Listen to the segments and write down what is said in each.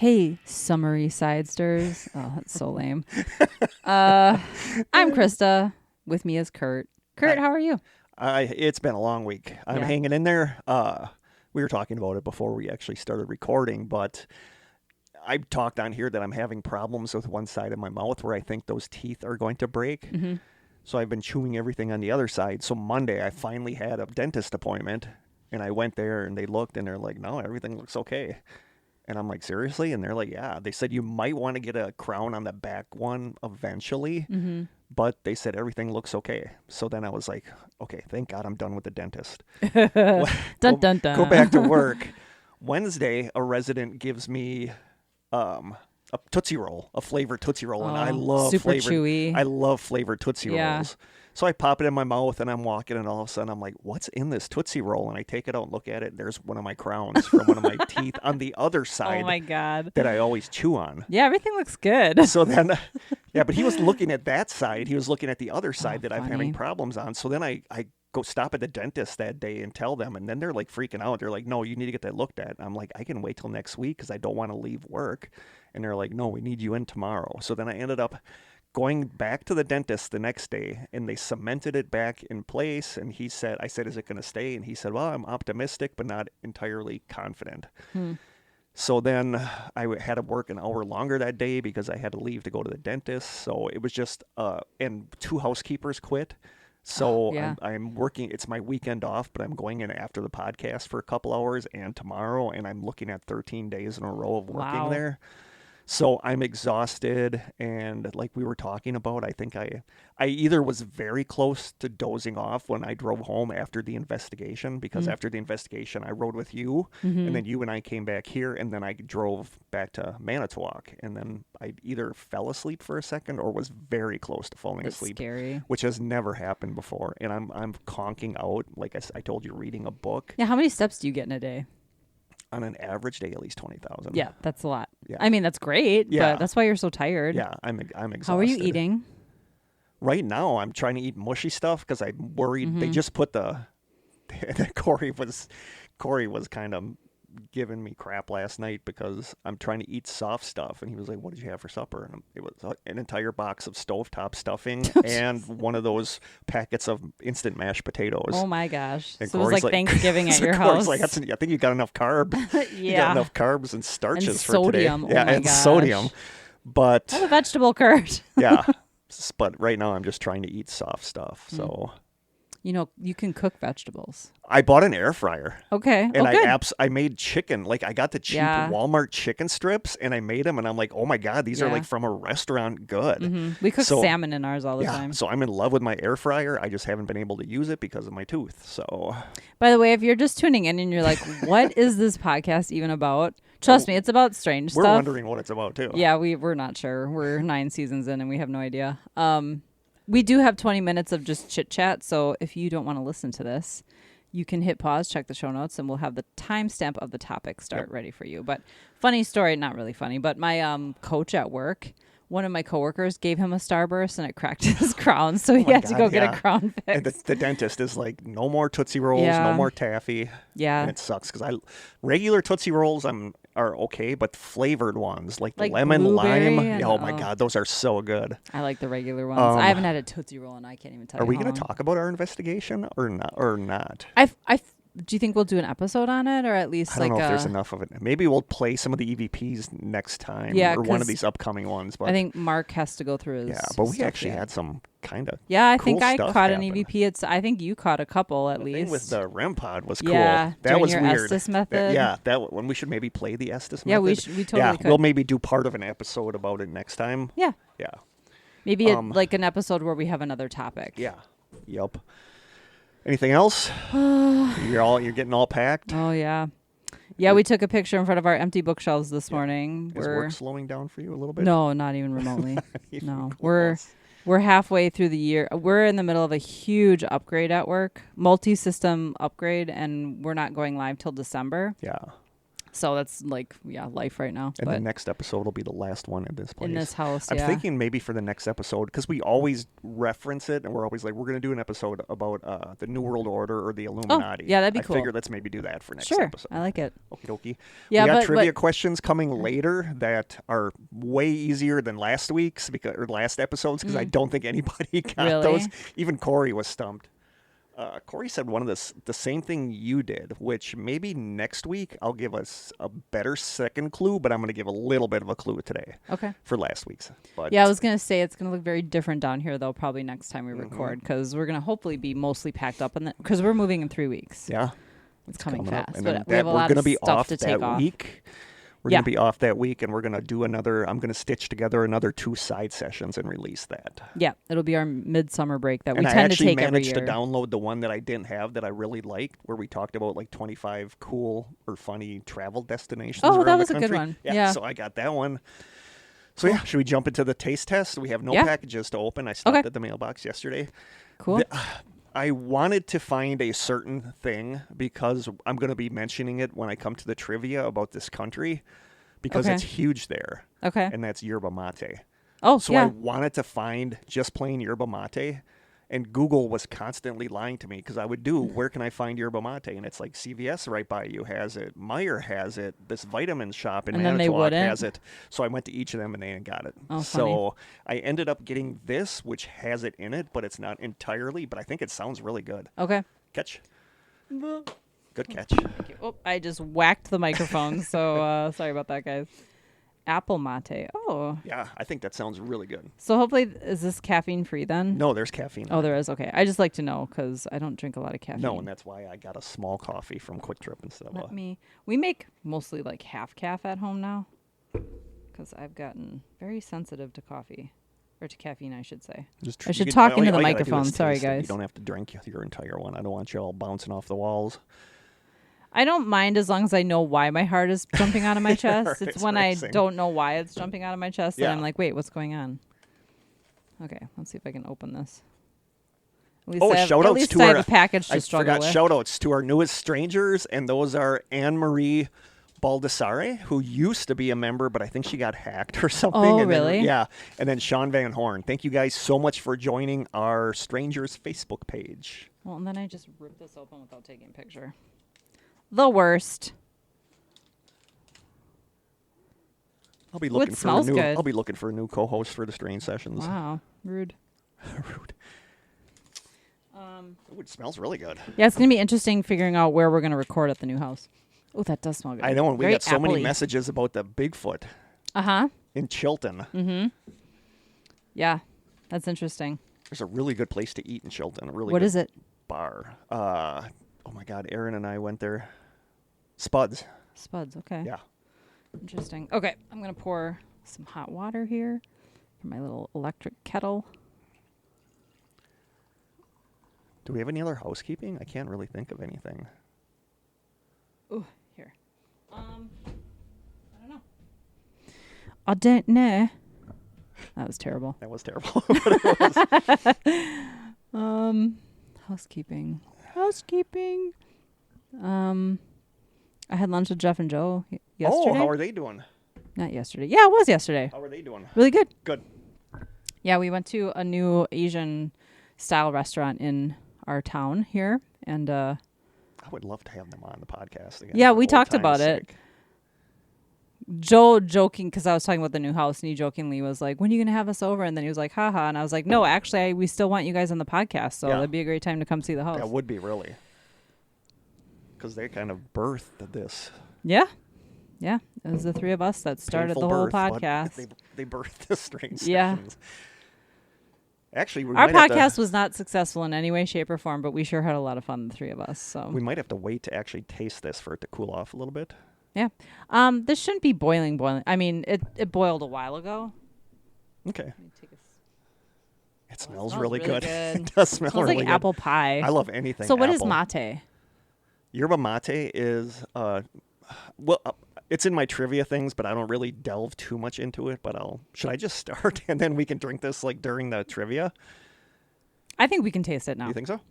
Hey, summery sidesters. Oh, that's so lame. I'm Krista. With me is Kurt. Kurt, how are you? It's been a long week. I'm hanging in there. We were talking about it before we actually started recording, but I talked on here that I'm having problems with one side of my mouth where I think those teeth are going to break. Mm-hmm. So I've been chewing everything on the other side. So Monday I finally had a dentist appointment, and I went there and they looked and they're like, no, everything looks okay. And I'm like, seriously? And they're like, yeah. They said you might want to get a crown on the back one eventually, but they said everything looks okay. So then I was like, okay, thank God I'm done with the dentist. Dun, dun, dun. Go back to work. Wednesday, a resident gives me a Tootsie Roll, a flavored Tootsie Roll, and I love super flavored. chewy. I love flavored Tootsie Rolls. So I pop it in my mouth and I'm walking and all of a sudden I'm like, what's in this Tootsie Roll? And I take it out and look at it. And there's one of my crowns from one of my teeth on the other side. Oh my God. That I always chew on. Yeah, everything looks good. So then, but he was looking at that side. He was looking at the other side that I'm funny. having problems on. So then I go stop at the dentist that day and tell them. And then they're like freaking out. They're like, no, you need to get that looked at. I'm like, I can wait till next week because I don't want to leave work. And they're like, no, we need you in tomorrow. So then I ended up going back to the dentist the next day, and they cemented it back in place. And I said, is it going to stay? And he said, well, I'm optimistic, but not entirely confident. So then I had to work an hour longer that day because I had to leave to go to the dentist. So it was just, and 2 housekeepers quit. So I'm working, it's my weekend off, but I'm going in after the podcast for a couple hours and tomorrow, and I'm looking at 13 days in a row of working there. So I'm exhausted, and like we were talking about, I think I either was very close to dozing off when I drove home after the investigation, because after the investigation I rode with you, and then you and I came back here, and then I drove back to Manitowoc, and then I either fell asleep for a second or was very close to falling asleep, Scary. which has never happened before, and I'm conking out, like I told you, reading a book. Yeah, how many steps do you get in a day? On an average day, at least 20,000. Yeah, that's a lot. Yeah. I mean, that's great, but that's why you're so tired. Yeah, I'm exhausted. How are you eating? Right now, I'm trying to eat mushy stuff because I'm worried. They just put Corey was kind of giving me crap last night because I'm trying to eat soft stuff, and he was like, what did you have for supper? And it was an entire box of stovetop stuffing and one of those packets of instant mashed potatoes. Oh my gosh. And So it was like Thanksgiving at your Corey's house. like, I think you got enough carb. You got enough carbs and starches and for today. sodium. Yeah, oh my and gosh. sodium. But the vegetable Kurt. yeah. But right now I'm just trying to eat soft stuff. So You know, you can cook vegetables. I bought an air fryer. Okay. And good. I made chicken. Like I got the cheap Walmart chicken strips and I made them and I'm like, oh my God, these are like from a restaurant good. We cook salmon in ours all the time. So I'm in love with my air fryer. I just haven't been able to use it because of my tooth. So by the way, if you're just tuning in and you're like, what is this podcast even about? Trust me, it's about strange stuff. We're wondering what it's about too. Yeah, we're not sure. We're 9 seasons in and we have no idea. We do have 20 minutes of just chit chat. So if you don't want to listen to this, you can hit pause, check the show notes, and we'll have the timestamp of the topic start ready for you. But funny story, not really funny, but my coach at work, one of my coworkers gave him a Starburst and it cracked his crown. So he had to go get a crown fix. And the dentist is like, no more Tootsie Rolls, no more taffy. Yeah. And it sucks because regular Tootsie Rolls are okay, but flavored ones like lemon, lime. Oh my God, those are so good. I like the regular ones. I haven't had a Tootsie Roll and I can't even tell you. Are we going to talk about our investigation or not? Do you think we'll do an episode on it, or at least I don't know if there's enough of it. Maybe we'll play some of the EVPs next time, or one of these upcoming ones. But I think Mark has to go through his but we actually had some kind of I cool think I stuff caught happen. an EVP. I think you caught a couple at least. Thing with the REM pod was cool. Yeah, that was your weird. Estes method. That one we should maybe play the Estes method. Yeah, we totally could. We'll maybe do part of an episode about it next time. Yeah. Maybe like an episode where we have another topic. Yeah. Yep. Anything else? You're getting all packed? Oh yeah. Yeah, we took a picture in front of our empty bookshelves this morning. Is work slowing down for you a little bit? No, not even remotely. No. We're halfway through the year. We're in the middle of a huge upgrade at work, multi-system upgrade, and we're not going live till December. Yeah. So that's like, life right now. And but the next episode will be the last one in this place. in this house, I'm thinking maybe for the next episode, because we always reference it, and we're always like, we're going to do an episode about the New World Order or the Illuminati. yeah, that'd be cool. I figured let's maybe do that for next Sure, episode. I like it. Okie dokie. Yeah, we got but trivia questions coming later that are way easier than last week's or last episode's, because I don't think anybody got those. Even Corey was stumped. Corey said one of the same thing you did, which maybe next week I'll give us a better second clue, but I'm going to give a little bit of a clue today. Okay. For last week's. But yeah, I was going to say it's going to look very different down here, though, probably next time we record, because we're going to hopefully be mostly packed up, because we're moving in 3 weeks. Yeah. It's coming fast. And but we have a lot of stuff to take off. Week. We're going to be off that week, and we're going to do I'm going to stitch together another 2 side sessions and release that. Yeah, it'll be our midsummer break that we tend to take every year. And I actually managed to download the one that I didn't have that I really liked, where we talked about like 25 cool or funny travel destinations around that was the a country. good one. Yeah, so I got that one. So yeah, should we jump into the taste test? We have no packages to open. I stopped at the mailbox yesterday. Cool. I wanted to find a certain thing because I'm going to be mentioning it when I come to the trivia about this country because it's huge there. Okay. And that's yerba mate. Oh, so I wanted to find just plain yerba mate, and Google was constantly lying to me because I would where can I find yerba mate? And it's like CVS right by you has it. Meijer has it. This vitamin shop in Manitowoc has it. So I went to each of them and they ain't got it. Oh, so I ended up getting this, which has it in it, but it's not entirely, but I think it sounds really good. Okay. Catch. Good catch. Thank you. Oh, I just whacked the microphone, so sorry about that, guys. Apple mate. Oh. Yeah, I think that sounds really good. So hopefully, is this caffeine free then? No, there's caffeine. Oh, there is? Okay. I just like to know because I don't drink a lot of caffeine. No, and that's why I got a small coffee from Quick Trip instead of We make mostly like half calf at home now because I've gotten very sensitive to coffee. Or to caffeine, I should say. I should talk into the microphone. Sorry, guys. You don't have to drink your entire one. I don't want you all bouncing off the walls. I don't mind as long as I know why my heart is jumping out of my chest. It's when racing. I don't know why it's jumping out of my chest and I'm like, wait, what's going on? Okay, let's see if I can open this. At least I have a package to struggle with. Shout-outs to our newest strangers, and those are Anne-Marie Baldassare, who used to be a member, but I think she got hacked or something. Oh, really? Yeah. And then Sean Van Horn. Thank you guys so much for joining our Strangers Facebook page. Well, and then I just ripped this open without taking a picture. The worst. I'll be looking for a new co-host for the Strange Sessions. Wow. Rude. Rude. It smells really good. Yeah, it's going to be interesting figuring out where we're going to record at the new house. Oh, that does smell good. I know, and we got so many messages about the Bigfoot. Uh-huh. In Chilton. Mm-hmm. Yeah, that's interesting. There's a really good place to eat in Chilton. What is it? Bar. Oh my God, Aaron and I went there. Spuds, okay. Yeah. Interesting. Okay, I'm going to pour some hot water here from my little electric kettle. Do we have any other housekeeping? I can't really think of anything. Ooh, here. I don't know. I don't know. That was terrible. That was terrible. Housekeeping. I had lunch with Jeff and Joe yesterday. Oh, how are they doing? Not yesterday. Yeah, it was yesterday. How are they doing? Really good. Good. Yeah, we went to a new Asian-style restaurant in our town here, and I would love to have them on the podcast again. Yeah, we talked about it. Joe joking, because I was talking about the new house, and he jokingly was like, when are you going to have us over? And then he was like, haha. And I was like, no, actually, we still want you guys on the podcast, so that'd be a great time to come see the house. That would be, really. Because they kind of birthed this. Yeah. Yeah. It was the three of us that started the whole podcast. They birthed the Strange Yeah. Sessions. Actually, our podcast was not successful in any way, shape, or form, but we sure had a lot of fun, the three of us. So we might have to wait to actually taste this for it to cool off a little bit. Yeah. This shouldn't be boiling. I mean, it boiled a while ago. Okay. It smells really good. It does smell really like good. Apple pie. I love anything So what apple. is mate? Yerba mate is, it's in my trivia things, but I don't really delve too much into it. But should I just start and then we can drink this like during the trivia? I think we can taste it now. You think so?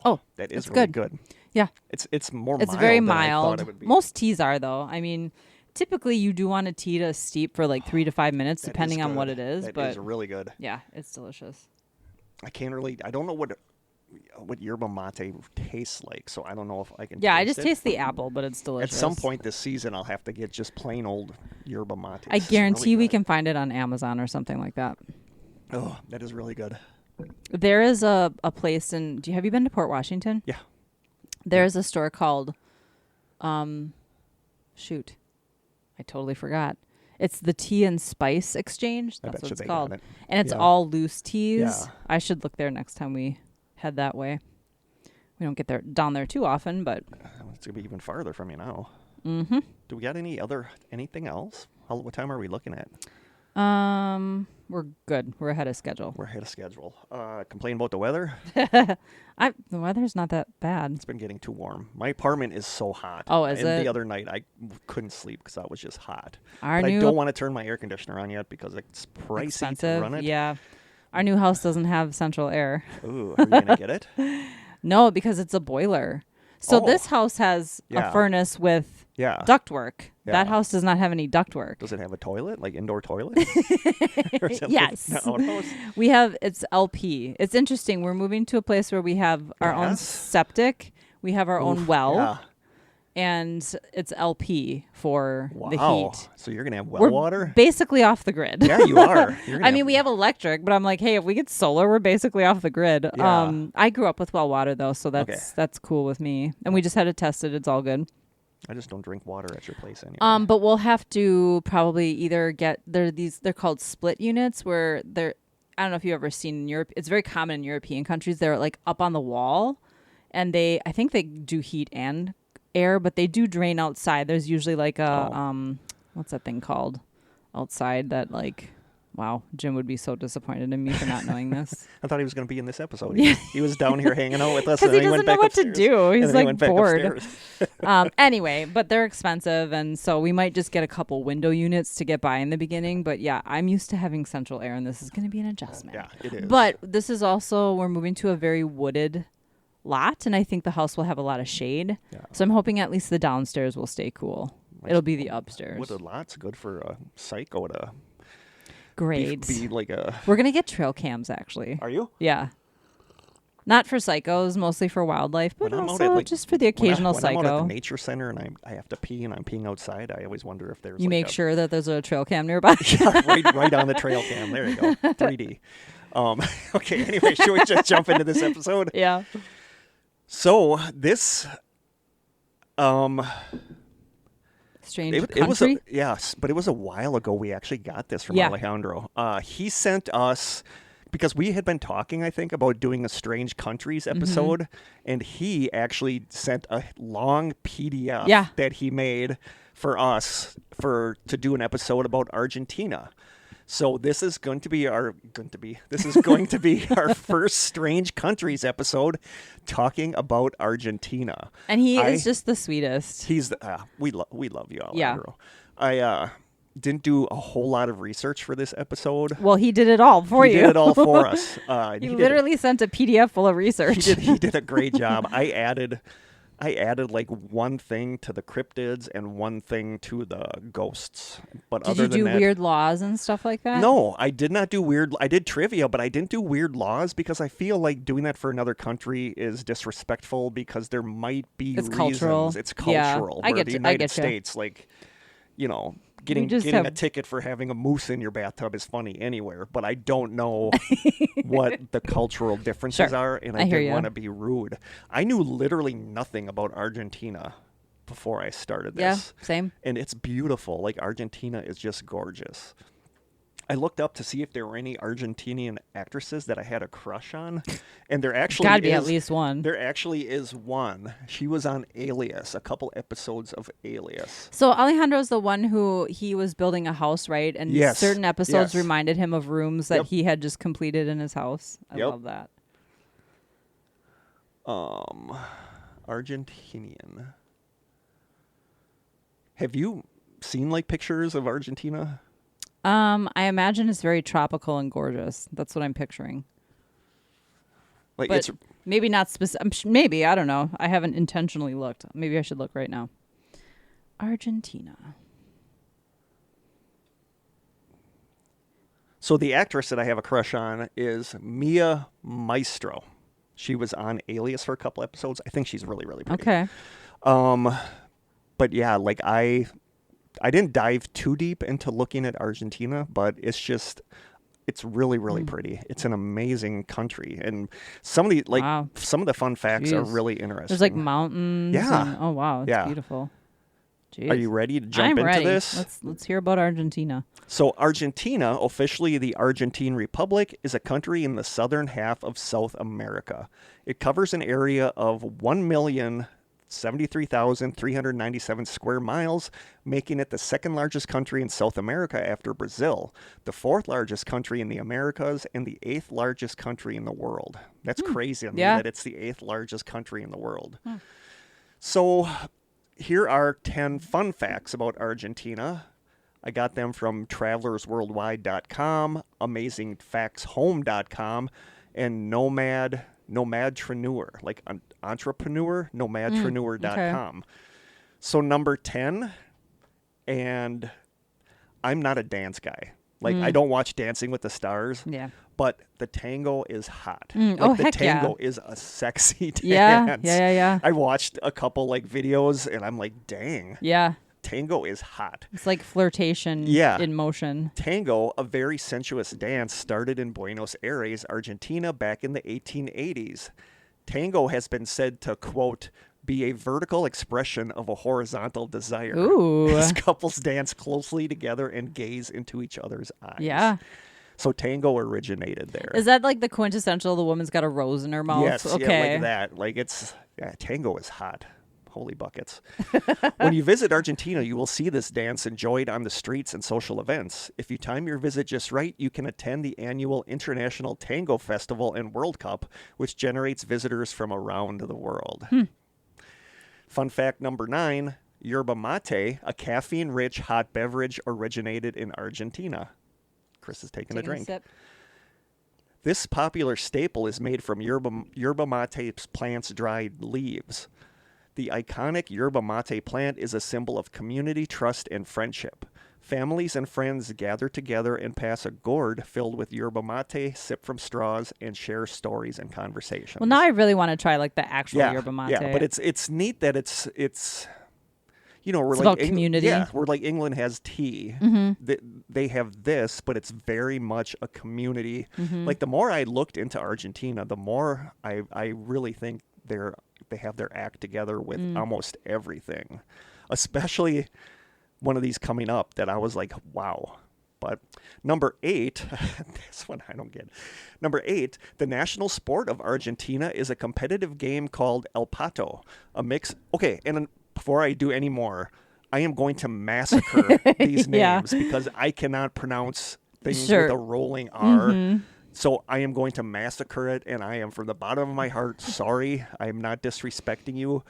Oh, that is it's really good. good. Yeah. It's more It's mild very than I thought mild. it would be. Most teas are, though. I mean, typically you do want a tea to steep for like 3 to 5 minutes, That is depending on what good. it is. That but is really good. yeah, it's delicious. I don't know what yerba mate tastes like, so I don't know if I can Yeah, taste I just it. taste the apple, but it's At delicious. some point this season, I'll have to get just plain old yerba mate. I It's guarantee really we good. can find it on Amazon or something like that. Oh, that is really good. There is a place in. Have you been to Port Washington? Yeah. There's a store called, shoot, I totally forgot. It's the Tea and Spice Exchange. I That's bet what you it's they called. got it. And it's Yeah. all loose teas. Yeah. I should look there next time we head that way. We don't get there down there too often, but It's gonna be even farther from you now. mm-hmm. Do we got anything else? What time are we looking at? We're good. We're ahead of schedule. We're ahead of schedule. Complain about the weather. The weather's not that bad. It's been getting too warm. My apartment is so hot. Oh, is and it? The other night I couldn't sleep because I was just hot. Our but I new don't want to turn my air conditioner on yet because it's pricey expensive. to run it. Yeah. Our new house doesn't have central air. Ooh, are you gonna get it? No, because it's a boiler. So Oh. this house has Yeah. a furnace with Yeah. ductwork. That Yeah. house does not have any ductwork. Does it have a toilet, like indoor toilet? Or is it Yes. like an outhouse? We have, it's LP. It's interesting. We're moving to a place where we have our own Yes. septic. We have our own Oof, well. Yeah. And it's LP for the Wow. heat. So you're gonna have well We're water? basically off the grid. Yeah, you are. You're gonna I mean, we have electric, but I'm like, hey, if we get solar, we're basically off the grid. Yeah. I grew up with well water though, so that's cool with me. And we just had it tested. It's all good. I just don't drink water at your place anymore. But we'll have to probably either get they're called split units where they're, I don't know if you've ever seen in Europe. It's very common in European countries. They're like up on the wall, and I think they do heat and air, but they do drain outside. There's usually like a what's that thing called outside that like, wow, Jim would be so disappointed in me for not knowing this. I thought he was going to be in this episode. Yeah. He was down here hanging out with us. Because And he then doesn't went know back what to upstairs. do. And He's then he like went back bored. upstairs. Anyway, but they're expensive, and so we might just get a couple window units to get by in the beginning. But yeah, I'm used to having central air, and this is going to be an adjustment. Yeah, it is. But this is also, we're moving to a very wooded lot, and I think the house will have a lot of shade. Yeah. So I'm hoping at least the downstairs will stay cool. It'll be the upstairs. Wooded lot's good for a psycho to Great. be like a... We're going to get trail cams, actually. Are you? Yeah. Not for psychos, mostly for wildlife, but When I'm out also at, like, just for the occasional when I'm out at psycho. the nature center and I have to pee and I'm peeing outside, I always wonder if there's You like make a, sure that there's a trail cam nearby. right on the trail cam. There you go. 3D. Okay, anyway, should we just jump into this episode? Yeah. So this Strange it was country. yes, but it was a while ago we actually got this from Yeah. Alejandro. He sent us because we had been talking, I think, about doing a Strange Countries episode, and he actually sent a long PDF Yeah. that he made for us to do an episode about Argentina. So this is going to be our first Strange Countries episode talking about Argentina. And he is just the sweetest. He's we love you, Yeah. Alejandro. I didn't do a whole lot of research for this episode. Well, he did it all for He you. did it all for us. He literally sent a PDF full of research. He did a great job. I added like one thing to the cryptids and one thing to the ghosts. But Did other you than do that, weird laws and stuff like that? no, I did not do weird. I did trivia, but I didn't do weird laws because I feel like doing that for another country is disrespectful because there might be It's reasons. cultural. It's Yeah, cultural. I where get the you. United States, like, you know, getting just a have- ticket for having a moose in your bathtub is funny anywhere, but I don't know what the cultural differences Sure. are, and I I hear didn't ya. want to be rude. I knew literally nothing about Argentina before I started Yeah, this. same. And it's beautiful. Like, Argentina is just gorgeous. I looked up to see if there were any Argentinian actresses that I had a crush on, and there actually Gotta be is, at least one. There actually is one. She was on Alias, a couple episodes of Alias. So Alejandro's the one who he was building a house, right? And Yes, certain episodes yes. reminded him of rooms that Yep. he had just completed in his house. I Yep. love that. Argentinian. Have you seen like pictures of Argentina? I imagine it's very tropical and gorgeous. That's what I'm picturing. Like But- it's Maybe not specific. Maybe, I don't know. I haven't intentionally looked. Maybe I should look right now. Argentina. So the actress that I have a crush on is Mia Maestro. She was on Alias for a couple episodes. I think she's really, really pretty. Okay. But yeah, like I didn't dive too deep into looking at Argentina, but it's really, really pretty. It's an amazing country, and some of the fun facts are really interesting. There's like mountains. Yeah. Oh wow, it's beautiful. Jeez. Are you ready to jump into this? Let's hear about Argentina. So Argentina, officially the Argentine Republic, is a country in the southern half of South America. It covers an area of 1,073,397 square miles, making it the second largest country in South America after Brazil, the fourth largest country in the Americas, and the eighth largest country in the world. That's crazy to me that it's the eighth largest country in the world. So here are 10 fun facts about Argentina. I got them from travelersworldwide.com, amazingfactshome.com, and nomadpreneur, like entrepreneur, nomadpreneur.com. So number 10, and I'm not a dance guy. Like, I don't watch Dancing with the Stars. Yeah. But the tango is hot. The tango is a sexy dance. Yeah. I watched a couple like videos and I'm like, dang. Yeah. Tango is hot. It's like flirtation in motion. Tango, a very sensuous dance, started in Buenos Aires, Argentina back in the 1880s. Tango has been said to, quote, be a vertical expression of a horizontal desire. Ooh. As couples dance closely together and gaze into each other's eyes. Yeah. So tango originated there. Is that like the quintessential, the woman's got a rose in her mouth? Yes, okay. like that. Like tango is hot. Holy buckets. When you visit Argentina, you will see this dance enjoyed on the streets and social events. If you time your visit just right, you can attend the annual International Tango Festival and World Cup, which generates visitors from around the world. Fun fact number 9, yerba mate, a caffeine-rich hot beverage, originated in Argentina. Chris is taking a drink. This popular staple is made from yerba mate plant's dried leaves. The iconic yerba mate plant is a symbol of community, trust, and friendship. Families and friends gather together and pass a gourd filled with yerba mate, sip from straws, and share stories and conversations. Well, now I really want to try like the actual yerba mate. Yeah, but it's neat that it's we're it's like about community. Yeah, we're like England has tea. They have this, but it's very much a community. Like the more I looked into Argentina, the more I really think they have their act together with almost everything, especially one of these coming up that I was like, wow. But number 8, this one I don't get. Number 8, the national sport of Argentina is a competitive game called El Pato, a mix. Okay, and before I do any more, I am going to massacre these names because I cannot pronounce things with a rolling R. So I am going to massacre it, and I am, from the bottom of my heart, sorry. I am not disrespecting you.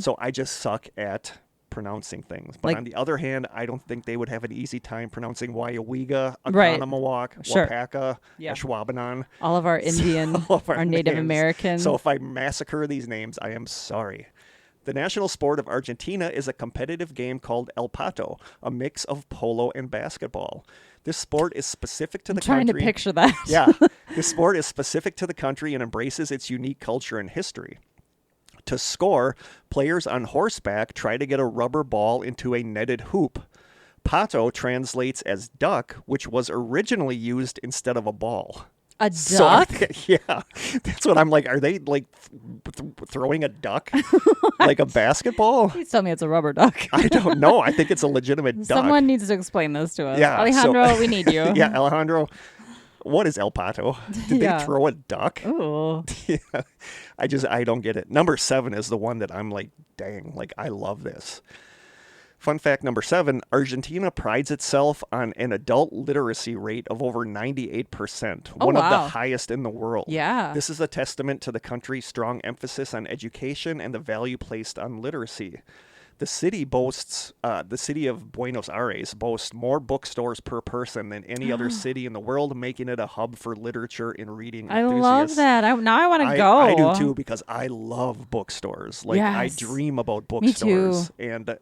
So I just suck at pronouncing things. But on the other hand, I don't think they would have an easy time pronouncing Waiawiga, Akanamawak, Wapaka, Ashwaubenon. All of our Indian, our Native American. So if I massacre these names, I am sorry. The national sport of Argentina is a competitive game called El Pato, a mix of polo and basketball. This sport is specific to the country. I'm trying to picture that. Yeah. This sport is specific to the country and embraces its unique culture and history. To score, players on horseback try to get a rubber ball into a netted hoop. Pato translates as duck, which was originally used instead of a ball. A duck? Yeah. That's what I'm like. Are they like throwing a duck? Like a basketball? Please tell me it's a rubber duck. I don't know. I think it's a legitimate duck. Someone needs to explain this to us. Yeah, Alejandro, we need you. Yeah, Alejandro. What is El Pato? Did they throw a duck? Ooh. Yeah. I don't get it. Number 7 is the one that I'm like, dang, like I love this. Fun fact number 7, Argentina prides itself on an adult literacy rate of over 98%, one of the highest in the world. Yeah. This is a testament to the country's strong emphasis on education and the value placed on literacy. the city of Buenos Aires boasts more bookstores per person than any other city in the world, making it a hub for literature and reading I enthusiasts. love that. Now I want to go. I do too, because I love bookstores. Like, I Yes. dream about Me too. bookstores. And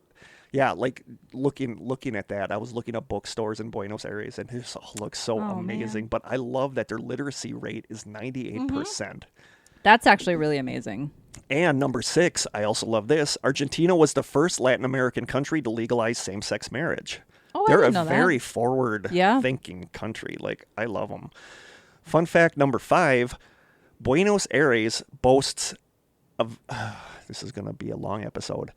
yeah, like looking at that, I was looking up bookstores in Buenos Aires, and it just looks so amazing. Man. But I love that their literacy rate is 98%. That's actually really amazing. And number 6, I also love this. Argentina was the first Latin American country to legalize same-sex marriage. Oh, They're I a didn't know very that. forward-thinking country. Like, I love them. Fun fact number 5, Buenos Aires boasts of... this is going to be a long episode.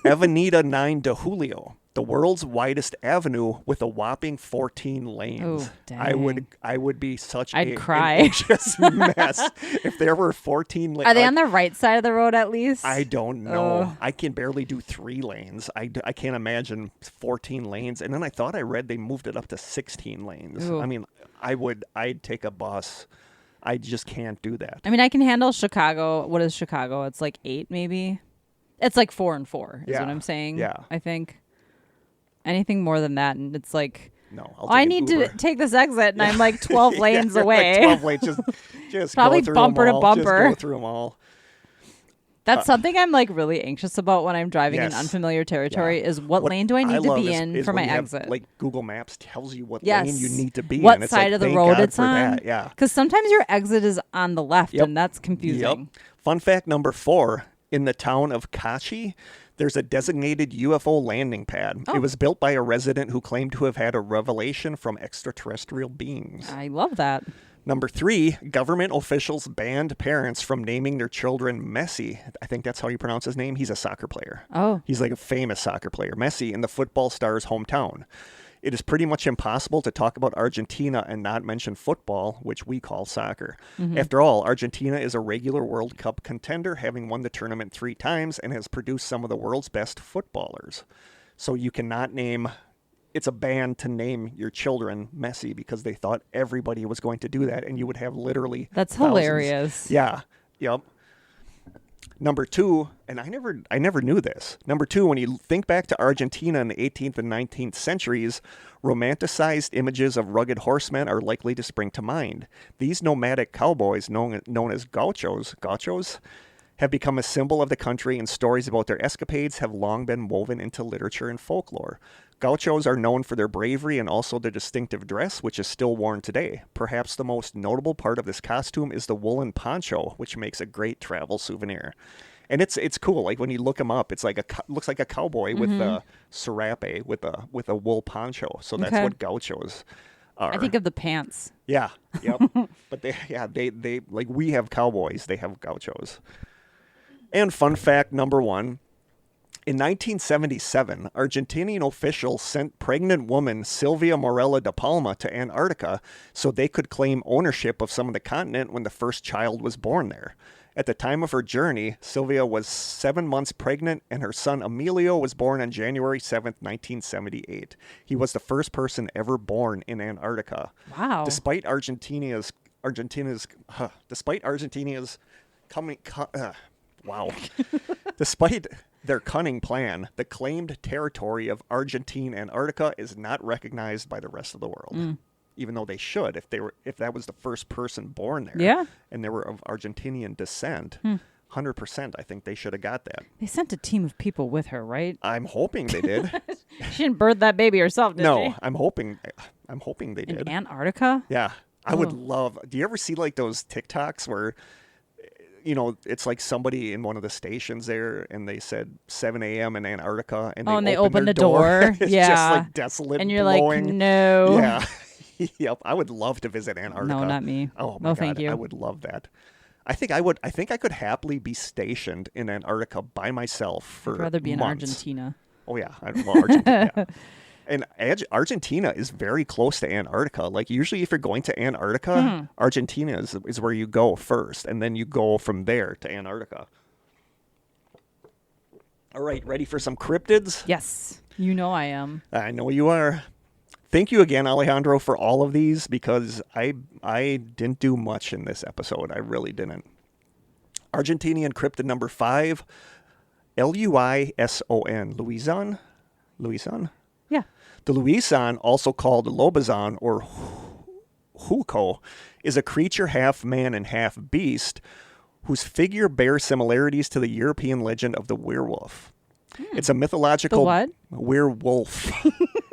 Avenida 9 de Julio, the world's widest avenue with a whopping 14 lanes. Oh, dang. I would be such I'd an cry. anxious mess if there were 14 lanes. Are they on the right side of the road at least? I don't know. Oh. I can barely do 3 lanes. I can't imagine 14 lanes. And then I thought I read they moved it up to 16 lanes. Ooh. I mean, I'd take a bus. I just can't do that. I mean, I can handle Chicago. What is Chicago? It's like 8 maybe. It's like 4 and 4 is Yeah. what I'm saying. Yeah. I think anything more than that, and it's like, No, I need to take this exit, and I'm like 12 lanes you're away. Like 12 lanes. Just Probably go through bumper them to all. bumper. Just go through them all. That's something I'm like really anxious about when I'm driving in Yes. unfamiliar territory. Yeah. Is what lane do I need to love be in is for when my you have, exit? like, Google Maps tells you what Yes. lane you need to be what in. It's side like, of the thank road God it's for on? that. Yeah. Because sometimes your exit is on the left, Yep. and that's confusing. Yep. Fun fact number 4, in the town of Kachi, there's a designated UFO landing pad. Oh. It was built by a resident who claimed to have had a revelation from extraterrestrial beings. I love that. Number 3, government officials banned parents from naming their children Messi. I think that's how you pronounce his name. He's a soccer player. Oh. He's like a famous soccer player. Messi in the football star's hometown. It is pretty much impossible to talk about Argentina and not mention football, which we call soccer. After all, Argentina is a regular World Cup contender, having won the tournament 3 times and has produced some of the world's best footballers. So you cannot name... It's a ban to name your children Messi because they thought everybody was going to do that, and you would have literally That's thousands. hilarious. Yeah. Yep. Number 2, and I never knew this. Number 2, when you think back to Argentina in the 18th and 19th centuries, romanticized images of rugged horsemen are likely to spring to mind. These nomadic cowboys, known as gauchos, have become a symbol of the country, and stories about their escapades have long been woven into literature and folklore. Gauchos are known for their bravery and also their distinctive dress, which is still worn today. Perhaps the most notable part of this costume is the woolen poncho, which makes a great travel souvenir. And it's cool. Like when you look them up, it's like looks like a cowboy with a serape with a wool poncho. So that's Okay. what gauchos are. I think of the pants. Yeah. Yep. But they like we have cowboys, they have gauchos. And fun fact number 1, in 1977, Argentinian officials sent pregnant woman Silvia Morella de Palma to Antarctica so they could claim ownership of some of the continent when the first child was born there. At the time of her journey, Silvia was 7 months pregnant, and her son Emilio was born on January 7th, 1978. He was the first person ever born in Antarctica. Wow. Despite Argentina's coming. Wow. Despite their cunning plan, the claimed territory of Argentine Antarctica is not recognized by the rest of the world. Even though they should, if that was the first person born there, Yeah. and they were of Argentinian descent, 100%, I think they should have got that. They sent a team of people with her, right? I'm hoping they did. She didn't birth that baby herself, did No, she? I'm hoping they In did. Antarctica? Yeah, I would Oh. love. Do you ever see like those TikToks where, it's like somebody in one of the stations there, and they said 7 a.m. in Antarctica, and they open open their the door. It's Yeah. just like desolate, And you're blowing. like, no. Yeah, yep. I would love to visit Antarctica. No, not me. Oh my No, God, thank you. I would love that. I think I could happily be stationed in Antarctica by myself for I'd rather be in months. Argentina. Oh yeah, Argentina. Yeah. And Argentina is very close to Antarctica. Like usually if you're going to Antarctica, Argentina is where you go first, and then you go from there to Antarctica. All right, ready for some cryptids? Yes. You know I am. I know you are. Thank you again, Alejandro, for all of these, because I didn't do much in this episode. I really didn't. Argentinian cryptid number 5. Luison. Louison? Louison? Yeah. The Louison, also called lobazan or huko, is a creature half man and half beast whose figure bears similarities to the European legend of the werewolf. It's a mythological... The what? Werewolf.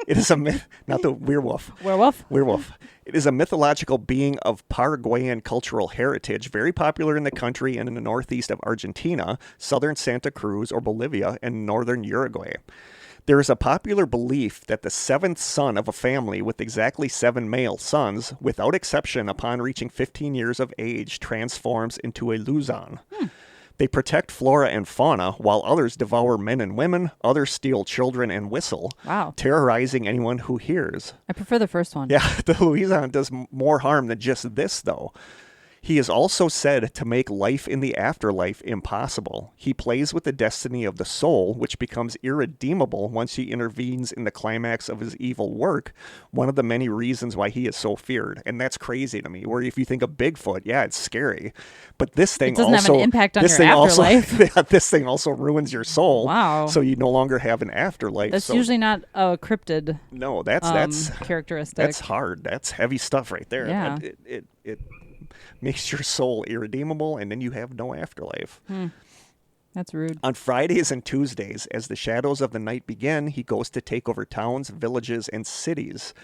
It is a myth... Not the werewolf. Werewolf? Werewolf. It is a mythological being of Paraguayan cultural heritage, very popular in the country and in the northeast of Argentina, southern Santa Cruz or Bolivia, and northern Uruguay. There is a popular belief that the seventh son of a family with exactly 7 male sons, without exception upon reaching 15 years of age, transforms into a Luzon. They protect flora and fauna, while others devour men and women, others steal children and whistle, Wow. terrorizing anyone who hears. I prefer the first one. Yeah, the Louison does more harm than just this, though. He is also said to make life in the afterlife impossible. He plays with the destiny of the soul, which becomes irredeemable once he intervenes in the climax of his evil work, one of the many reasons why he is so feared. And that's crazy to me, where if you think of Bigfoot, yeah, it's scary. But this thing doesn't also... have an impact on this your thing afterlife. Also, this thing also ruins your soul. Wow. So you no longer have an afterlife. That's so, usually not a cryptid no, that's characteristic. That's hard. That's heavy stuff right there. Yeah. It makes your soul irredeemable, and then you have no afterlife. That's rude. On Fridays and Tuesdays, as the shadows of the night begin, he goes to take over towns, villages, and cities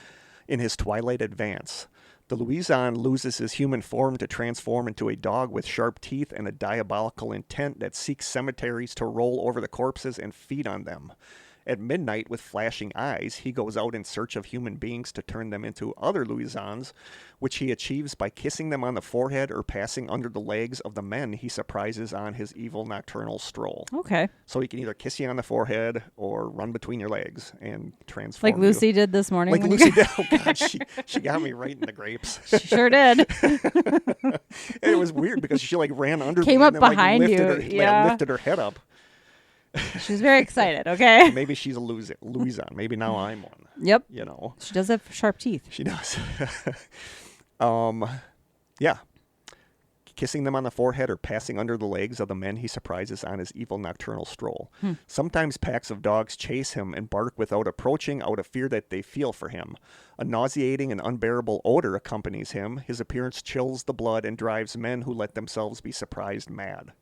in his twilight advance. The Louison loses his human form to transform into a dog with sharp teeth and a diabolical intent that seeks cemeteries to roll over the corpses and feed on them. At midnight, with flashing eyes, he goes out in search of human beings to turn them into other Louisons, which he achieves by kissing them on the forehead or passing under the legs of the men he surprises on his evil nocturnal stroll. Okay. So he can either kiss you on the forehead or run between your legs and transform Like Lucy did this morning. Like Lucy did. Oh, God, she got me right in the grapes. She sure did. And it was weird because she ran under Came me up and then, behind lifted you. Her, Yeah. lifted her head up. She was very excited, okay? Maybe she's a Louison. Maybe now I'm one. Yep. You know. She does have sharp teeth. She does. Yeah. Kissing them on the forehead or passing under the legs of the men he surprises on his evil nocturnal stroll. Sometimes packs of dogs chase him and bark without approaching out of fear that they feel for him. A nauseating and unbearable odor accompanies him. His appearance chills the blood and drives men who let themselves be surprised mad.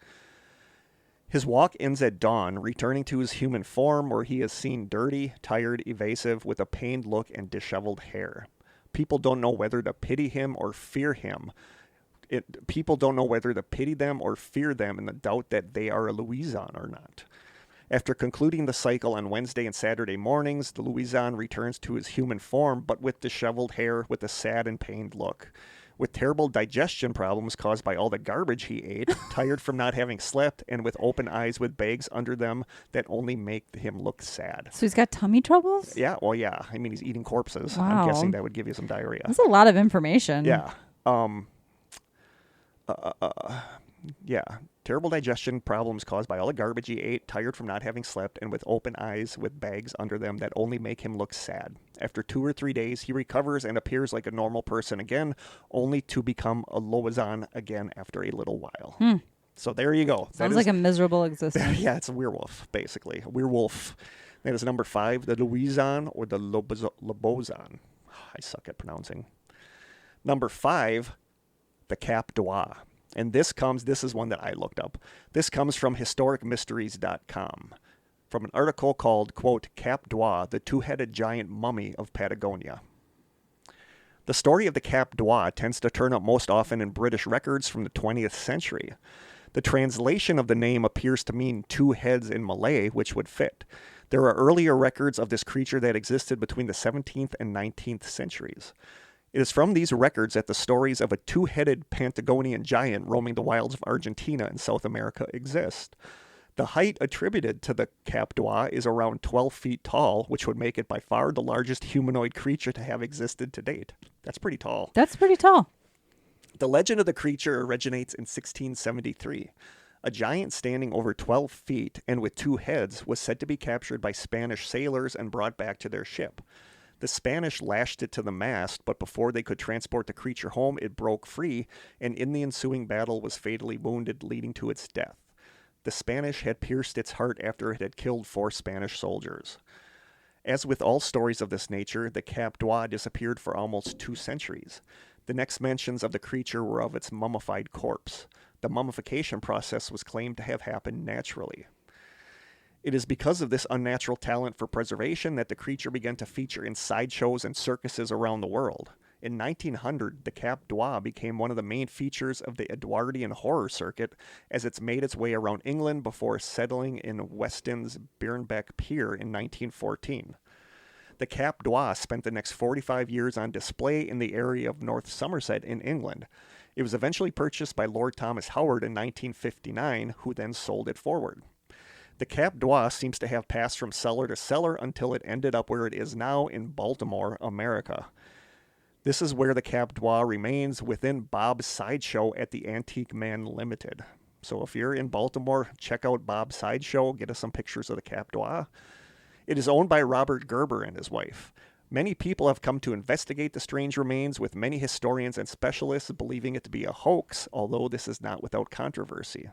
His walk ends at dawn, returning to his human form where he is seen dirty, tired, evasive, with a pained look and disheveled hair. People don't know whether to pity him or fear him. People don't know whether to pity them or fear them in the doubt that they are a Louison or not. After concluding the cycle on Wednesday and Saturday mornings, the Louison returns to his human form, but with disheveled hair, with a sad and pained look. With terrible digestion problems caused by all the garbage he ate, tired from not having slept, and with open eyes with bags under them that only make him look sad. So he's got tummy troubles? Yeah, well, yeah. I mean, he's eating corpses. Wow. I'm guessing that would give you some diarrhea. That's a lot of information. Yeah. Yeah. Terrible digestion problems caused by all the garbage he ate, tired from not having slept, and with open eyes with bags under them that only make him look sad. After 2 or 3 days, he recovers and appears like a normal person again, only to become a Louison again after a little while. So there you go. Sounds like a miserable existence. Yeah, it's a werewolf, basically. A werewolf. That is number 5, the Louison or the Lobozan. I suck at pronouncing. Number 5, the Cap d'Oie. And this is one that I looked up. This comes from historicmysteries.com, from an article called, quote, Cap d'Oie, the two-headed giant mummy of Patagonia. The story of the Cap d'Oie tends to turn up most often in British records from the 20th century. The translation of the name appears to mean 2 heads in Malay, which would fit. There are earlier records of this creature that existed between the 17th and 19th centuries. It is from these records that the stories of a 2-headed Patagonian giant roaming the wilds of Argentina and South America exist. The height attributed to the Cap d'Oie is around 12 feet tall, which would make it by far the largest humanoid creature to have existed to date. That's pretty tall. That's pretty tall. The legend of the creature originates in 1673. A giant standing over 12 feet and with 2 heads was said to be captured by Spanish sailors and brought back to their ship. The Spanish lashed it to the mast, but before they could transport the creature home, it broke free, and in the ensuing battle was fatally wounded, leading to its death. the Spanish had pierced its heart after it had killed 4 Spanish soldiers. As with all stories of this nature, the Cap d'Oie disappeared for almost 2 centuries. The next mentions of the creature were of its mummified corpse. The mummification process was claimed to have happened naturally. It is because of this unnatural talent for preservation that the creature began to feature in sideshows and circuses around the world. In 1900, the Cap d'Oie became one of the main features of the Edwardian horror circuit as it's made its way around England before settling in Weston's Birnbeck Pier in 1914. The Cap d'Oie spent the next 45 years on display in the area of North Somerset in England. It was eventually purchased by Lord Thomas Howard in 1959, who then sold it forward. The Cap d'Oie seems to have passed from cellar to cellar until it ended up where it is now in Baltimore, America. This is where the Cap d'Oie remains within Bob's Sideshow at the Antique Man Limited. So if you're in Baltimore, check out Bob's Sideshow, get us some pictures of the Cap d'Oie. It is owned by Robert Gerber and his wife. Many people have come to investigate the strange remains, with many historians and specialists believing it to be a hoax, although this is not without controversy.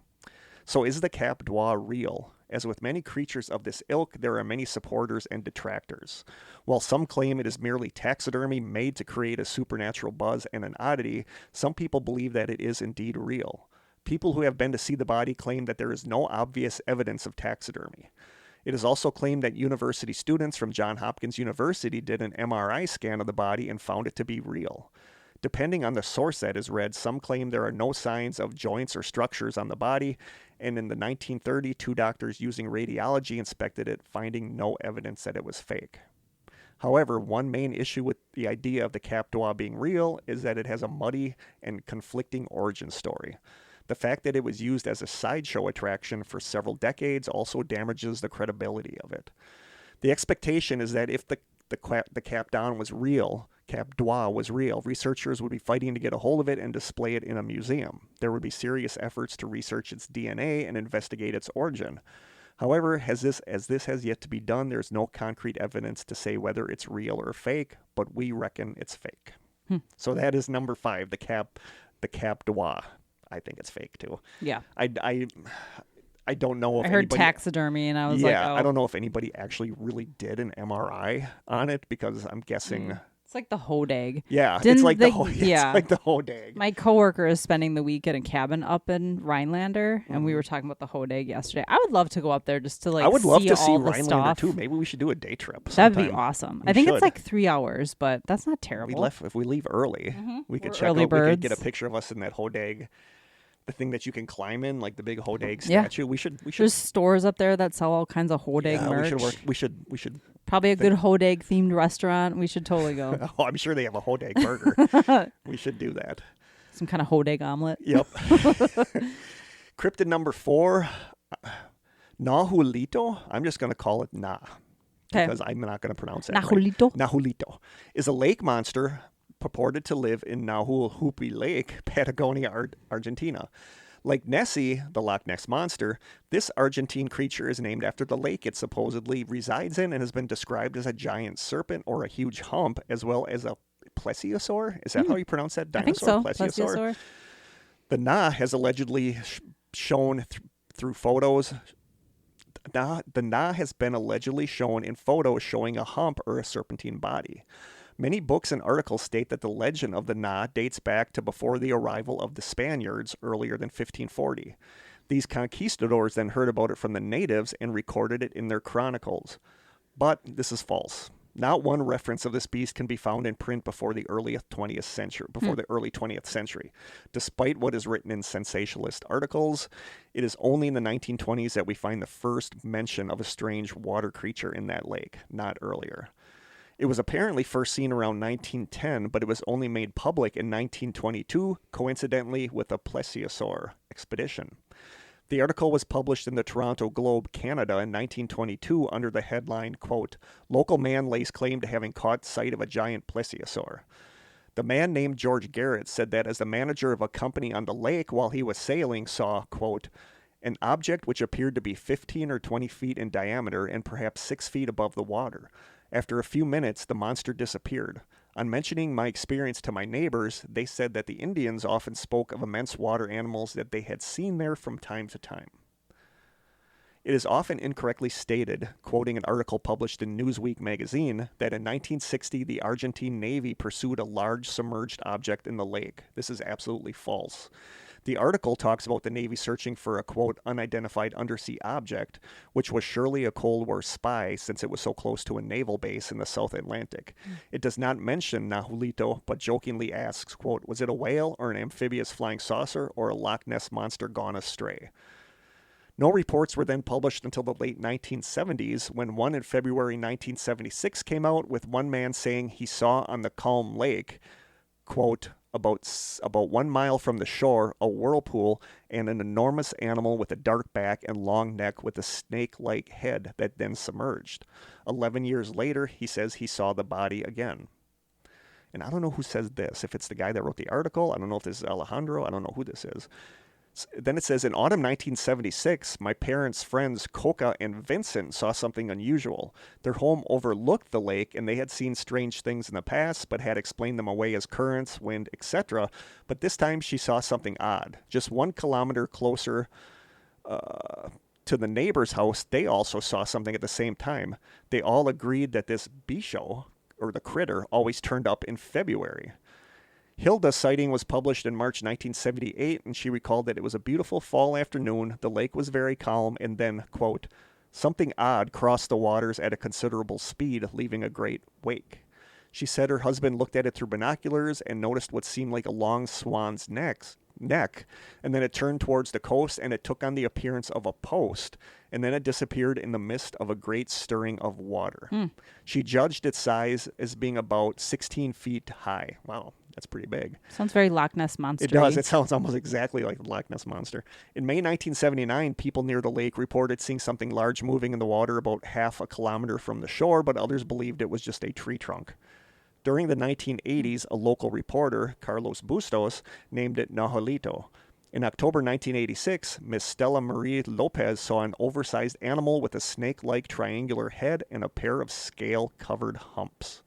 So is the Cap d'Oie real? As with many creatures of this ilk, there are many supporters and detractors. While some claim it is merely taxidermy made to create a supernatural buzz and an oddity, some people believe that it is indeed real. People who have been to see the body claim that there is no obvious evidence of taxidermy. It is also claimed that university students from Johns Hopkins University did an MRI scan of the body and found it to be real. Depending on the source that is read, some claim there are no signs of joints or structures on the body, and in the 1930s, 2 doctors using radiology inspected it, finding no evidence that it was fake. However, one main issue with the idea of the Cap d'Oie being real is that it has a muddy and conflicting origin story. The fact that it was used as a sideshow attraction for several decades also damages the credibility of it. The expectation is that if the Cap d'Oie was real, researchers would be fighting to get a hold of it and display it in a museum. There would be serious efforts to research its DNA and investigate its origin. However, as this has yet to be done, there's no concrete evidence to say whether it's real or fake, but we reckon it's fake. So that is number 5, the Cap d'Oie. I think it's fake too. Yeah. I don't know if I heard anybody, taxidermy and I was like, oh. I don't know if anybody actually really did an MRI on it, because I'm guessing It's like the hodag. Yeah, Didn't it's like they- it's like the hodag. My coworker is spending the week at a cabin up in Rhinelander, and we were talking about the hodag yesterday. I would love to go up there just to like. I would love to see all the Rhinelander stuff. too. Maybe we should do a day trip. That'd be sometime. awesome. We I think should. it's like 3 hours, but that's not terrible. If we leave early, we could We're check out. early We could get a birds. picture of us in that hodag, the thing that you can climb in, like the big hodag Yeah. statue. We should. There's stores up there that sell all kinds of hodag Yeah, merch. we should. Probably a good hodag themed restaurant. We should totally go. Oh, I'm sure they have a hodag burger. We should do that. Some kind of hodag omelet. Yep. Cryptid number 4, Nahulito. I'm just going to call it Na, 'Kay. because I'm not going to pronounce it. Nahulito. Nahulito is a lake monster purported to live in Nahuelhuapi Lake, Patagonia, Argentina. Like Nessie, the Loch Ness Monster, this Argentine creature is named after the lake it supposedly resides in and has been described as a giant serpent or a huge hump, as well as a plesiosaur. Is that how you pronounce that dinosaur? I think so. Plesiosaur. The Na has allegedly shown through photos. The Na has been allegedly shown in photos showing a hump or a serpentine body. Many books and articles state that the legend of the Na dates back to before the arrival of the Spaniards, earlier than 1540. These conquistadors then heard about it from the natives and recorded it in their chronicles. But this is false. Not one reference of this beast can be found in print before the early 20th century. Despite what is written in sensationalist articles, it is only in the 1920s that we find the first mention of a strange water creature in that lake, not earlier. It was apparently first seen around 1910, but it was only made public in 1922, coincidentally with a plesiosaur expedition. The article was published in the Toronto Globe, Canada in 1922 under the headline, quote, "Local man lays claim to having caught sight of a giant plesiosaur." The man named George Garrett said that as the manager of a company on the lake while he was sailing saw, quote, "an object which appeared to be 15 or 20 feet in diameter and perhaps 6 feet above the water. After a few minutes, the monster disappeared. On mentioning my experience to my neighbors, they said that the Indians often spoke of immense water animals that they had seen there from time to time." It is often incorrectly stated, quoting an article published in Newsweek magazine, that in 1960 the Argentine Navy pursued a large submerged object in the lake. This is absolutely false. The article talks about the Navy searching for a, quote, unidentified undersea object, which was surely a Cold War spy since it was so close to a naval base in the South Atlantic. It does not mention Nahuelito, but jokingly asks, quote, was it a whale or an amphibious flying saucer or a Loch Ness monster gone astray? No reports were then published until the late 1970s, when one in February 1976 came out with one man saying he saw on the calm lake, quote, about 1 mile from the shore, a whirlpool and an enormous animal with a dark back and long neck with a snake-like head that then submerged. 11 years later, he says he saw the body again. And I don't know who says this. If it's the guy that wrote the article, I don't know if this is Alejandro, I don't know who this is. Then it says, in autumn 1976, my parents' friends Coca and Vincent saw something unusual. Their home overlooked the lake, and they had seen strange things in the past, but had explained them away as currents, wind, etc. But this time she saw something odd. Just 1 kilometer closer to the neighbor's house, they also saw something at the same time. They all agreed that this bicho, or the critter, always turned up in February. Hilda's sighting was published in March 1978, and she recalled that it was a beautiful fall afternoon, the lake was very calm, and then, quote, something odd crossed the waters at a considerable speed, leaving a great wake. She said her husband looked at it through binoculars and noticed what seemed like a long swan's neck, and then it turned towards the coast, and it took on the appearance of a post, and then it disappeared in the midst of a great stirring of water. She judged its size as being about 16 feet high. Wow. That's pretty big. Sounds very Loch Ness Monster. It does. It sounds almost exactly like the Loch Ness Monster. In May 1979, people near the lake reported seeing something large moving in the water about half a kilometer from the shore, but others believed it was just a tree trunk. During the 1980s, a local reporter, Carlos Bustos, named it Nahuelito. In October 1986, Miss Stella Marie Lopez saw an oversized animal with a snake-like triangular head and a pair of scale-covered humps.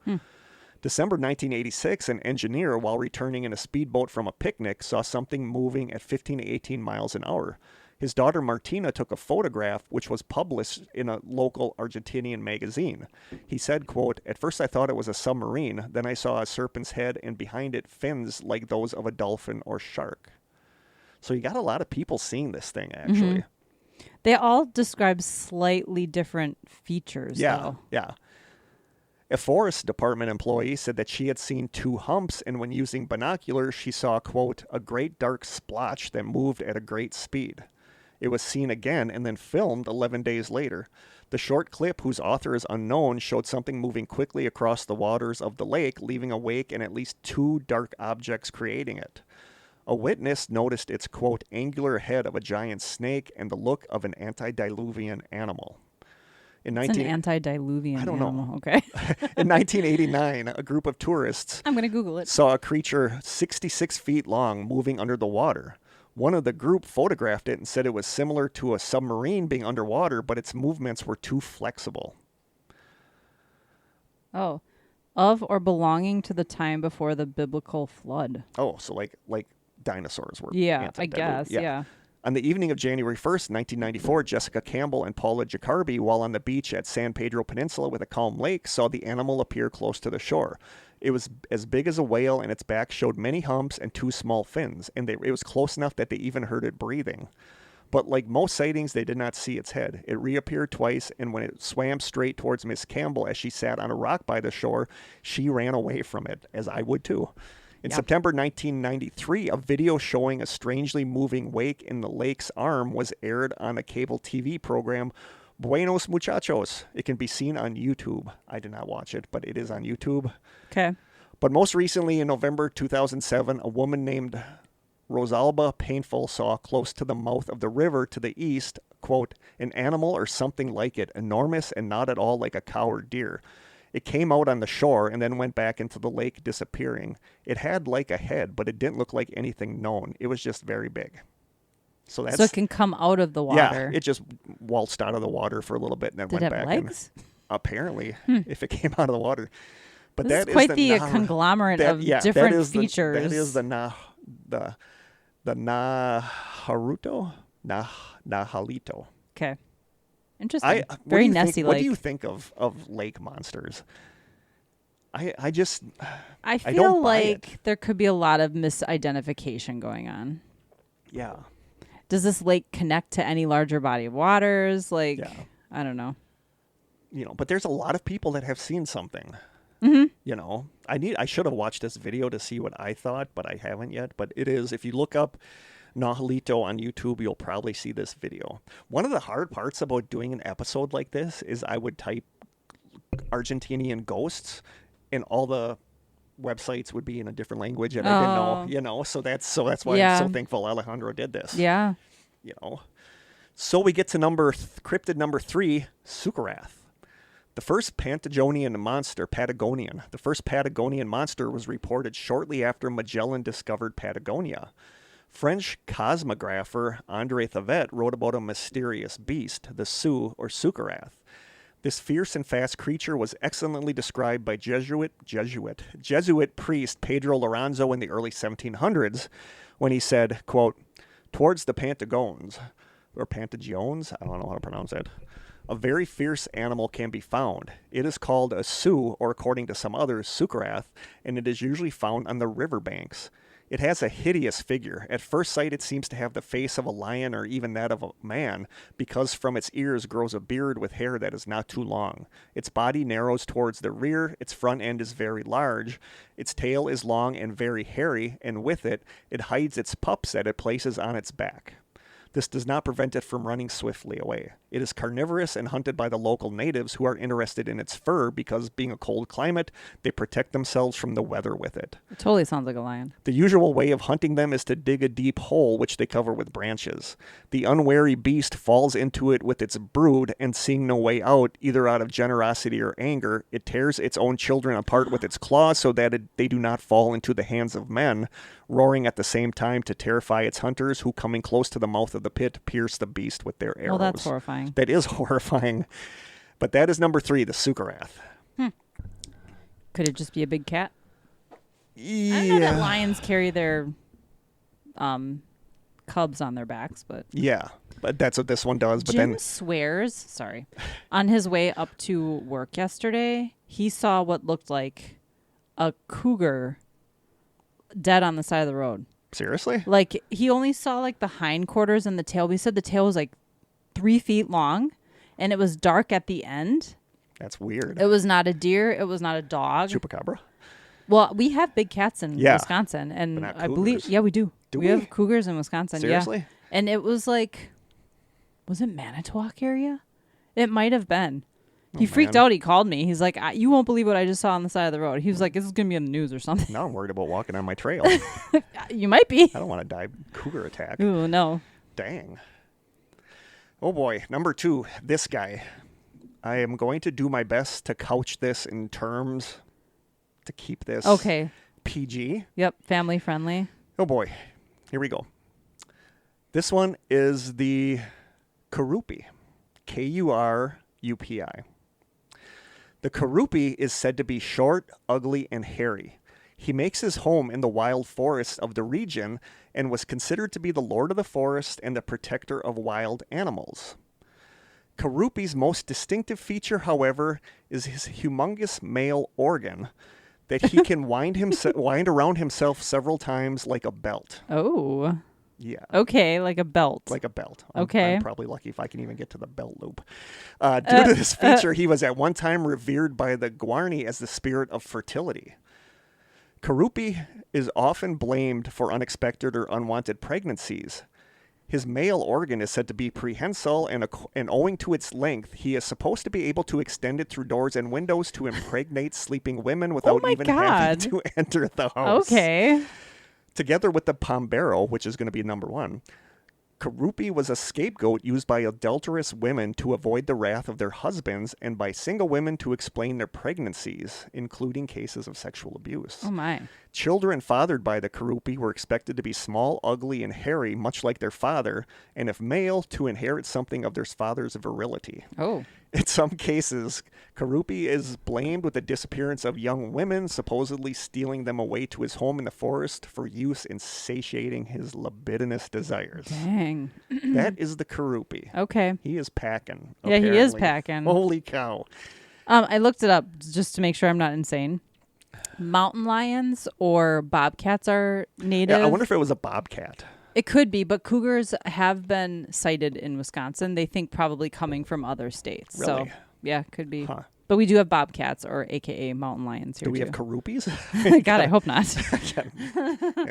December 1986, an engineer, while returning in a speedboat from a picnic, saw something moving at 15 to 18 miles an hour. His daughter Martina took a photograph, which was published in a local Argentinian magazine. He said, quote, at first I thought it was a submarine, then I saw a serpent's head and behind it fins like those of a dolphin or shark. So you got a lot of people seeing this thing, actually. They all describe slightly different features, though. Yeah. A Forest Department employee said that she had seen 2 humps, and when using binoculars, she saw, quote, a great dark splotch that moved at a great speed. It was seen again and then filmed 11 days later. The short clip, whose author is unknown, showed something moving quickly across the waters of the lake, leaving a wake and at least 2 dark objects creating it. A witness noticed its, quote, angular head of a giant snake and the look of an antediluvian animal. It's an antediluvian I don't animal. know. Okay. In 1989, a group of tourists I'm going to Google it. saw a creature 66 feet long moving under the water. One of the group photographed it and said it was similar to a submarine being underwater, but its movements were too flexible. Oh. Of or belonging to the time before the biblical flood. Oh, so like dinosaurs were. Yeah, I guess. Yeah. On the evening of January 1st, 1994, Jessica Campbell and Paula Jacoby, while on the beach at San Pedro Peninsula with a calm lake, saw the animal appear close to the shore. It was as big as a whale, and its back showed many humps and 2 small fins, and it was close enough that they even heard it breathing. But like most sightings, they did not see its head. It reappeared twice, and when it swam straight towards Miss Campbell as she sat on a rock by the shore, she ran away from it, as I would too. In September 1993, a video showing a strangely moving wake in the lake's arm was aired on a cable TV program, Buenos Muchachos. It can be seen on YouTube. I did not watch it, but it is on YouTube. Okay. But most recently, in November 2007, a woman named Rosalba Painful saw close to the mouth of the river to the east, quote, an animal or something like it, enormous and not at all like a cow or deer. It came out on the shore and then went back into the lake, disappearing. It had like a head, but it didn't look like anything known. It was just very big. So it can come out of the water. Yeah, it just waltzed out of the water for a little bit and then Did went it have back. legs? Apparently, if it came out of the water. But this that is quite is the conglomerate of different features. That is the Naharuto? Nahalito. Okay. Interesting. Very Nessie like. What do you think of lake monsters? I just I don't feel buy like it. there could be a lot of misidentification going on. Yeah. Does this lake connect to any larger body of waters? Like, Yeah. I don't know. But there's a lot of people that have seen something. Mm-hmm. I should have watched this video to see what I thought, but I haven't yet. But it is, if you look up Nahalito on YouTube, you'll probably see this video. One of the hard parts about doing an episode like this is I would type Argentinian ghosts, and all the websites would be in a different language, and I didn't know, so that's why I'm so thankful Alejandro did this. Yeah. So we get to cryptid number 3, Sukarath. The first Patagonian monster was reported shortly after Magellan discovered Patagonia. French cosmographer André Thevet wrote about a mysterious beast, the Sioux or Sukarath. This fierce and fast creature was excellently described by Jesuit priest Pedro Lorenzo in the early 1700s when he said, quote, "Towards the Patagones, or Patagones, I don't know how to pronounce that, a very fierce animal can be found. It is called a Sioux, or according to some others, Sukarath, and it is usually found on the riverbanks. It has a hideous figure. At first sight, it seems to have the face of a lion or even that of a man, because from its ears grows a beard with hair that is not too long. Its body narrows towards the rear, its front end is very large, its tail is long and very hairy, and with it, it hides its pups that it places on its back. This does not prevent it from running swiftly away. It is carnivorous and hunted by the local natives who are interested in its fur because, being a cold climate, they protect themselves from the weather with it. It totally sounds like a lion. The usual way of hunting them is to dig a deep hole, which they cover with branches. The unwary beast falls into it with its brood, and seeing no way out, either out of generosity or anger, it tears its own children apart with its claws so that they do not fall into the hands of men, roaring at the same time to terrify its hunters, who, coming close to the mouth of the pit, pierce the beast with their arrows." Well, that's horrifying. That is horrifying. But that is number 3, the Sukarath. Could it just be a big cat? Yeah. I know that lions carry their cubs on their backs, but... Yeah, but that's what this one does. But Jim swears, on his way up to work yesterday, he saw what looked like a cougar dead on the side of the road. Seriously? Like, he only saw like the hindquarters and the tail. But he said the tail was like 3 feet long, and it was dark at the end. That's weird. It was not a deer. It was not a dog. Chupacabra? Well, we have big cats in Wisconsin, and But not I believe, cougars. we do. Do we we? have cougars in Wisconsin. Seriously? Yeah. And it was like, was it Manitowoc area? It might have been. He freaked out. He called me. He's like, "You won't believe what I just saw on the side of the road." He was like, "This is going to be in the news or something." Now I'm worried about walking on my trail. You might be. I don't want to die cougar attack. Ooh, no. Dang. Oh boy, number 2, this guy. I am going to do my best to couch this in terms to keep this PG. Yep, family friendly. Oh boy, here we go. This one is the Kurupi, Kurupi. The Kurupi is said to be short, ugly, and hairy. He makes his home in the wild forests of the region and was considered to be the lord of the forest and the protector of wild animals. Kurupi's most distinctive feature, however, is his humongous male organ that he can wind around himself several times like a belt. Oh. Yeah. Okay, like a belt. Like a belt. Okay. I'm probably lucky if I can even get to the belt loop. Due to this feature, he was at one time revered by the Guarani as the spirit of fertility. Kurupi is often blamed for unexpected or unwanted pregnancies. His male organ is said to be prehensile, and owing to its length, he is supposed to be able to extend it through doors and windows to impregnate sleeping women without even having to enter the house. Okay. Together with the Pombero, which is going to be number 1, Kurupi was a scapegoat used by adulterous women to avoid the wrath of their husbands and by single women to explain their pregnancies, including cases of sexual abuse. Oh, my. Children fathered by the Karupi were expected to be small, ugly, and hairy, much like their father, and if male, to inherit something of their father's virility. Oh. In some cases, Karupi is blamed with the disappearance of young women, supposedly stealing them away to his home in the forest for use in satiating his libidinous desires. Dang. That is the Karupi. Okay. He is packing. Yeah, he is apparently. packing. Holy cow. I looked it up just to make sure I'm not insane. Mountain lions or bobcats are native. Yeah, I wonder if it was a bobcat. It could be, but cougars have been sighted in Wisconsin. They think probably coming from other states. Really? So, yeah, could be. Huh. But we do have bobcats, or AKA mountain lions here, Do we too. have Karupis? God, I hope not.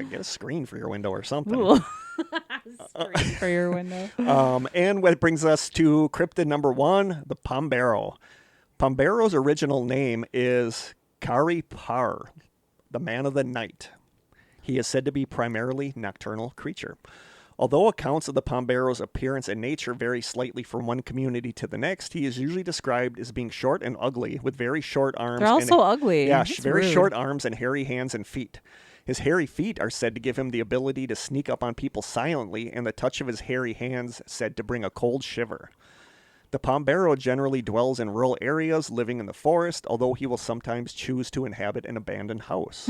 Get a screen for your window or something. Ooh. Screen for your window. And what brings us to cryptid number 1, the Pombero. Pombero's original name is Kari Par, the man of the night. He is said to be primarily nocturnal creature. Although accounts of the Pombero's appearance and nature vary slightly from one community to the next, he is usually described as being short and ugly with very short arms. They're also ugly. Yeah, That's very rude. short arms and hairy hands and feet. His hairy feet are said to give him the ability to sneak up on people silently, and the touch of his hairy hands said to bring a cold shiver. The Pombero generally dwells in rural areas, living in the forest, although he will sometimes choose to inhabit an abandoned house.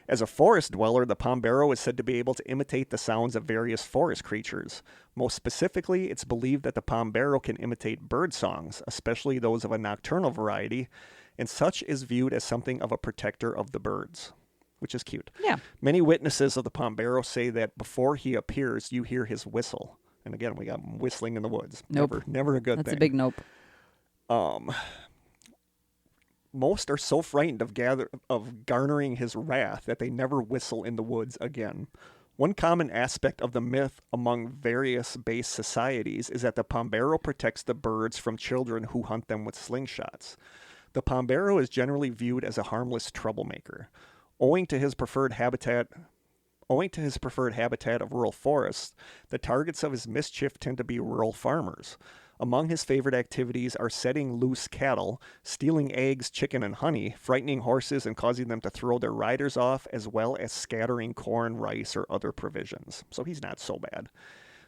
As a forest dweller, the Pombero is said to be able to imitate the sounds of various forest creatures. Most specifically, it's believed that the Pombero can imitate bird songs, especially those of a nocturnal variety, and such is viewed as something of a protector of the birds, which is cute. Yeah. Many witnesses of the Pombero say that before he appears, you hear his whistle. And again, we got whistling in the woods. Nope. Never a good thing. That's a big nope. Most are so frightened of garnering his wrath that they never whistle in the woods again. One common aspect of the myth among various base societies is that the Pombero protects the birds from children who hunt them with slingshots. The Pombero is generally viewed as a harmless troublemaker. Owing to his preferred habitat of rural forests, the targets of his mischief tend to be rural farmers. Among his favorite activities are setting loose cattle, stealing eggs, chicken, and honey, frightening horses and causing them to throw their riders off, as well as scattering corn, rice, or other provisions. So he's not so bad.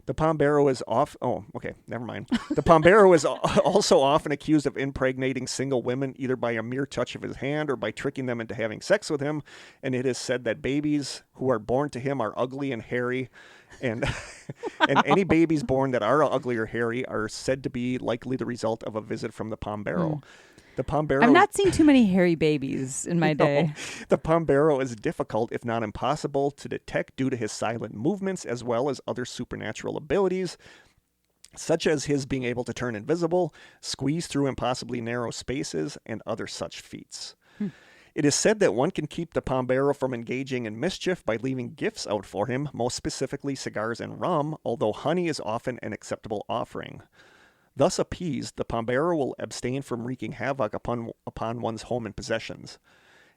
The Pombero is The Pombero is also often accused of impregnating single women either by a mere touch of his hand or by tricking them into having sex with him, and it is said that babies who are born to him are ugly and hairy, and and any babies born that are ugly or hairy are said to be likely the result of a visit from the Pombero. The Pombero. I've not seen too many hairy babies in my day. The Pombero is difficult, if not impossible, to detect due to his silent movements as well as other supernatural abilities, such as his being able to turn invisible, squeeze through impossibly narrow spaces, and other such feats. It is said that one can keep the Pombero from engaging in mischief by leaving gifts out for him, most specifically cigars and rum, although honey is often an acceptable offering. Thus appeased, the Pombero will abstain from wreaking havoc upon one's home and possessions.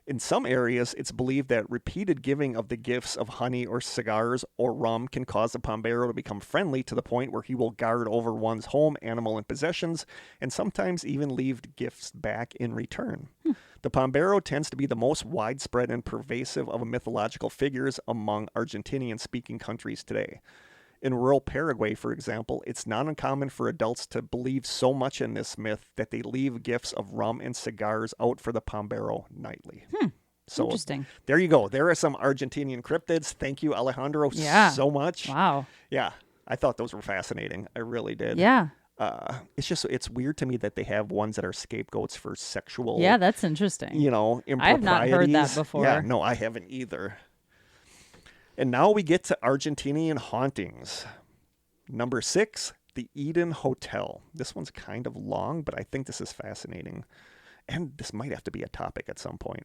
In some areas, it's believed that repeated giving of the gifts of honey or cigars or rum can cause the Pombero to become friendly to the point where he will guard over one's home, animal, and possessions, and sometimes even leave gifts back in return. The Pombero tends to be the most widespread and pervasive of mythological figures among Argentinian-speaking countries today. In rural Paraguay, for example, it's not uncommon for adults to believe so much in this myth that they leave gifts of rum and cigars out for the Pombero nightly. So Interesting. There you go. There are some Argentinian cryptids. Thank you, Alejandro, so much. Wow. Yeah, I thought those were fascinating. I really did. Yeah. It's weird to me that they have ones that are scapegoats for sexual. Yeah, that's interesting. Improprieties. I have not heard that before. Yeah, no, I haven't either. And now we get to Argentinian hauntings. Number 6, the Eden Hotel. This one's kind of long, but I think this is fascinating. And this might have to be a topic at some point.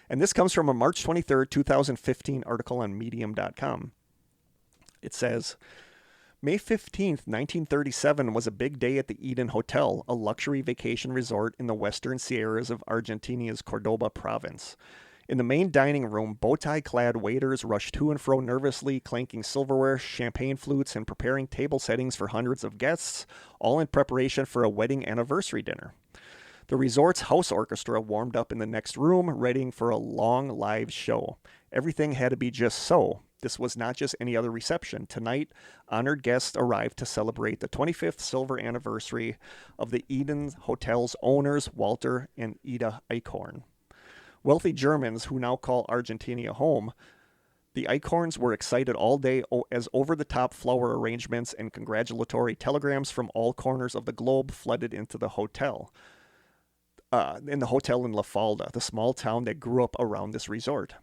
And this comes from a March 23rd, 2015 article on Medium.com. It says, May 15th, 1937 was a big day at the Eden Hotel, a luxury vacation resort in the western Sierras of Argentina's Cordoba province. In the main dining room, bow-tie-clad waiters rushed to and fro nervously, clanking silverware, champagne flutes, and preparing table settings for hundreds of guests, all in preparation for a wedding anniversary dinner. The resort's house orchestra warmed up in the next room, readying for a long live show. Everything had to be just so. This was not just any other reception. Tonight, honored guests arrived to celebrate the 25th silver anniversary of the Eden Hotel's owners, Walter and Ida Eichhorn. Wealthy Germans who now call Argentina home, the Eichhorns were excited all day as over-the-top flower arrangements and congratulatory telegrams from all corners of the globe flooded into the hotel. In the hotel in La Falda, the small town that grew up around this resort.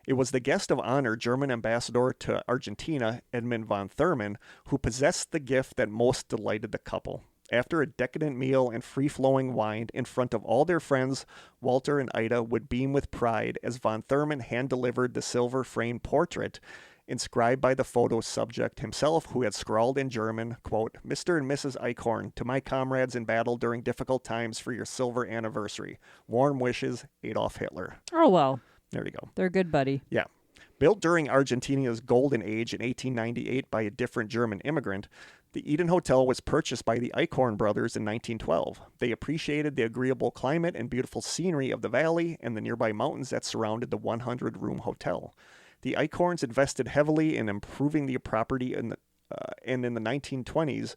It was the guest of honor, German ambassador to Argentina, Edmund von Thurman, who possessed the gift that most delighted the couple. After a decadent meal and free-flowing wine in front of all their friends, Walter and Ida would beam with pride as von Thurman hand-delivered the silver-framed portrait inscribed by the photo's subject himself, who had scrawled in German, quote, "Mr. and Mrs. Eichhorn, to my comrades in battle during difficult times for your silver anniversary. Warm wishes, Adolf Hitler." Oh, well. There you go. They're good, buddy. Yeah. Built during Argentina's golden age in 1898 by a different German immigrant, the Eden Hotel was purchased by the Eichhorn brothers in 1912. They appreciated the agreeable climate and beautiful scenery of the valley and the nearby mountains that surrounded the 100-room hotel. The Eichhorns invested heavily in improving the property and in the 1920s.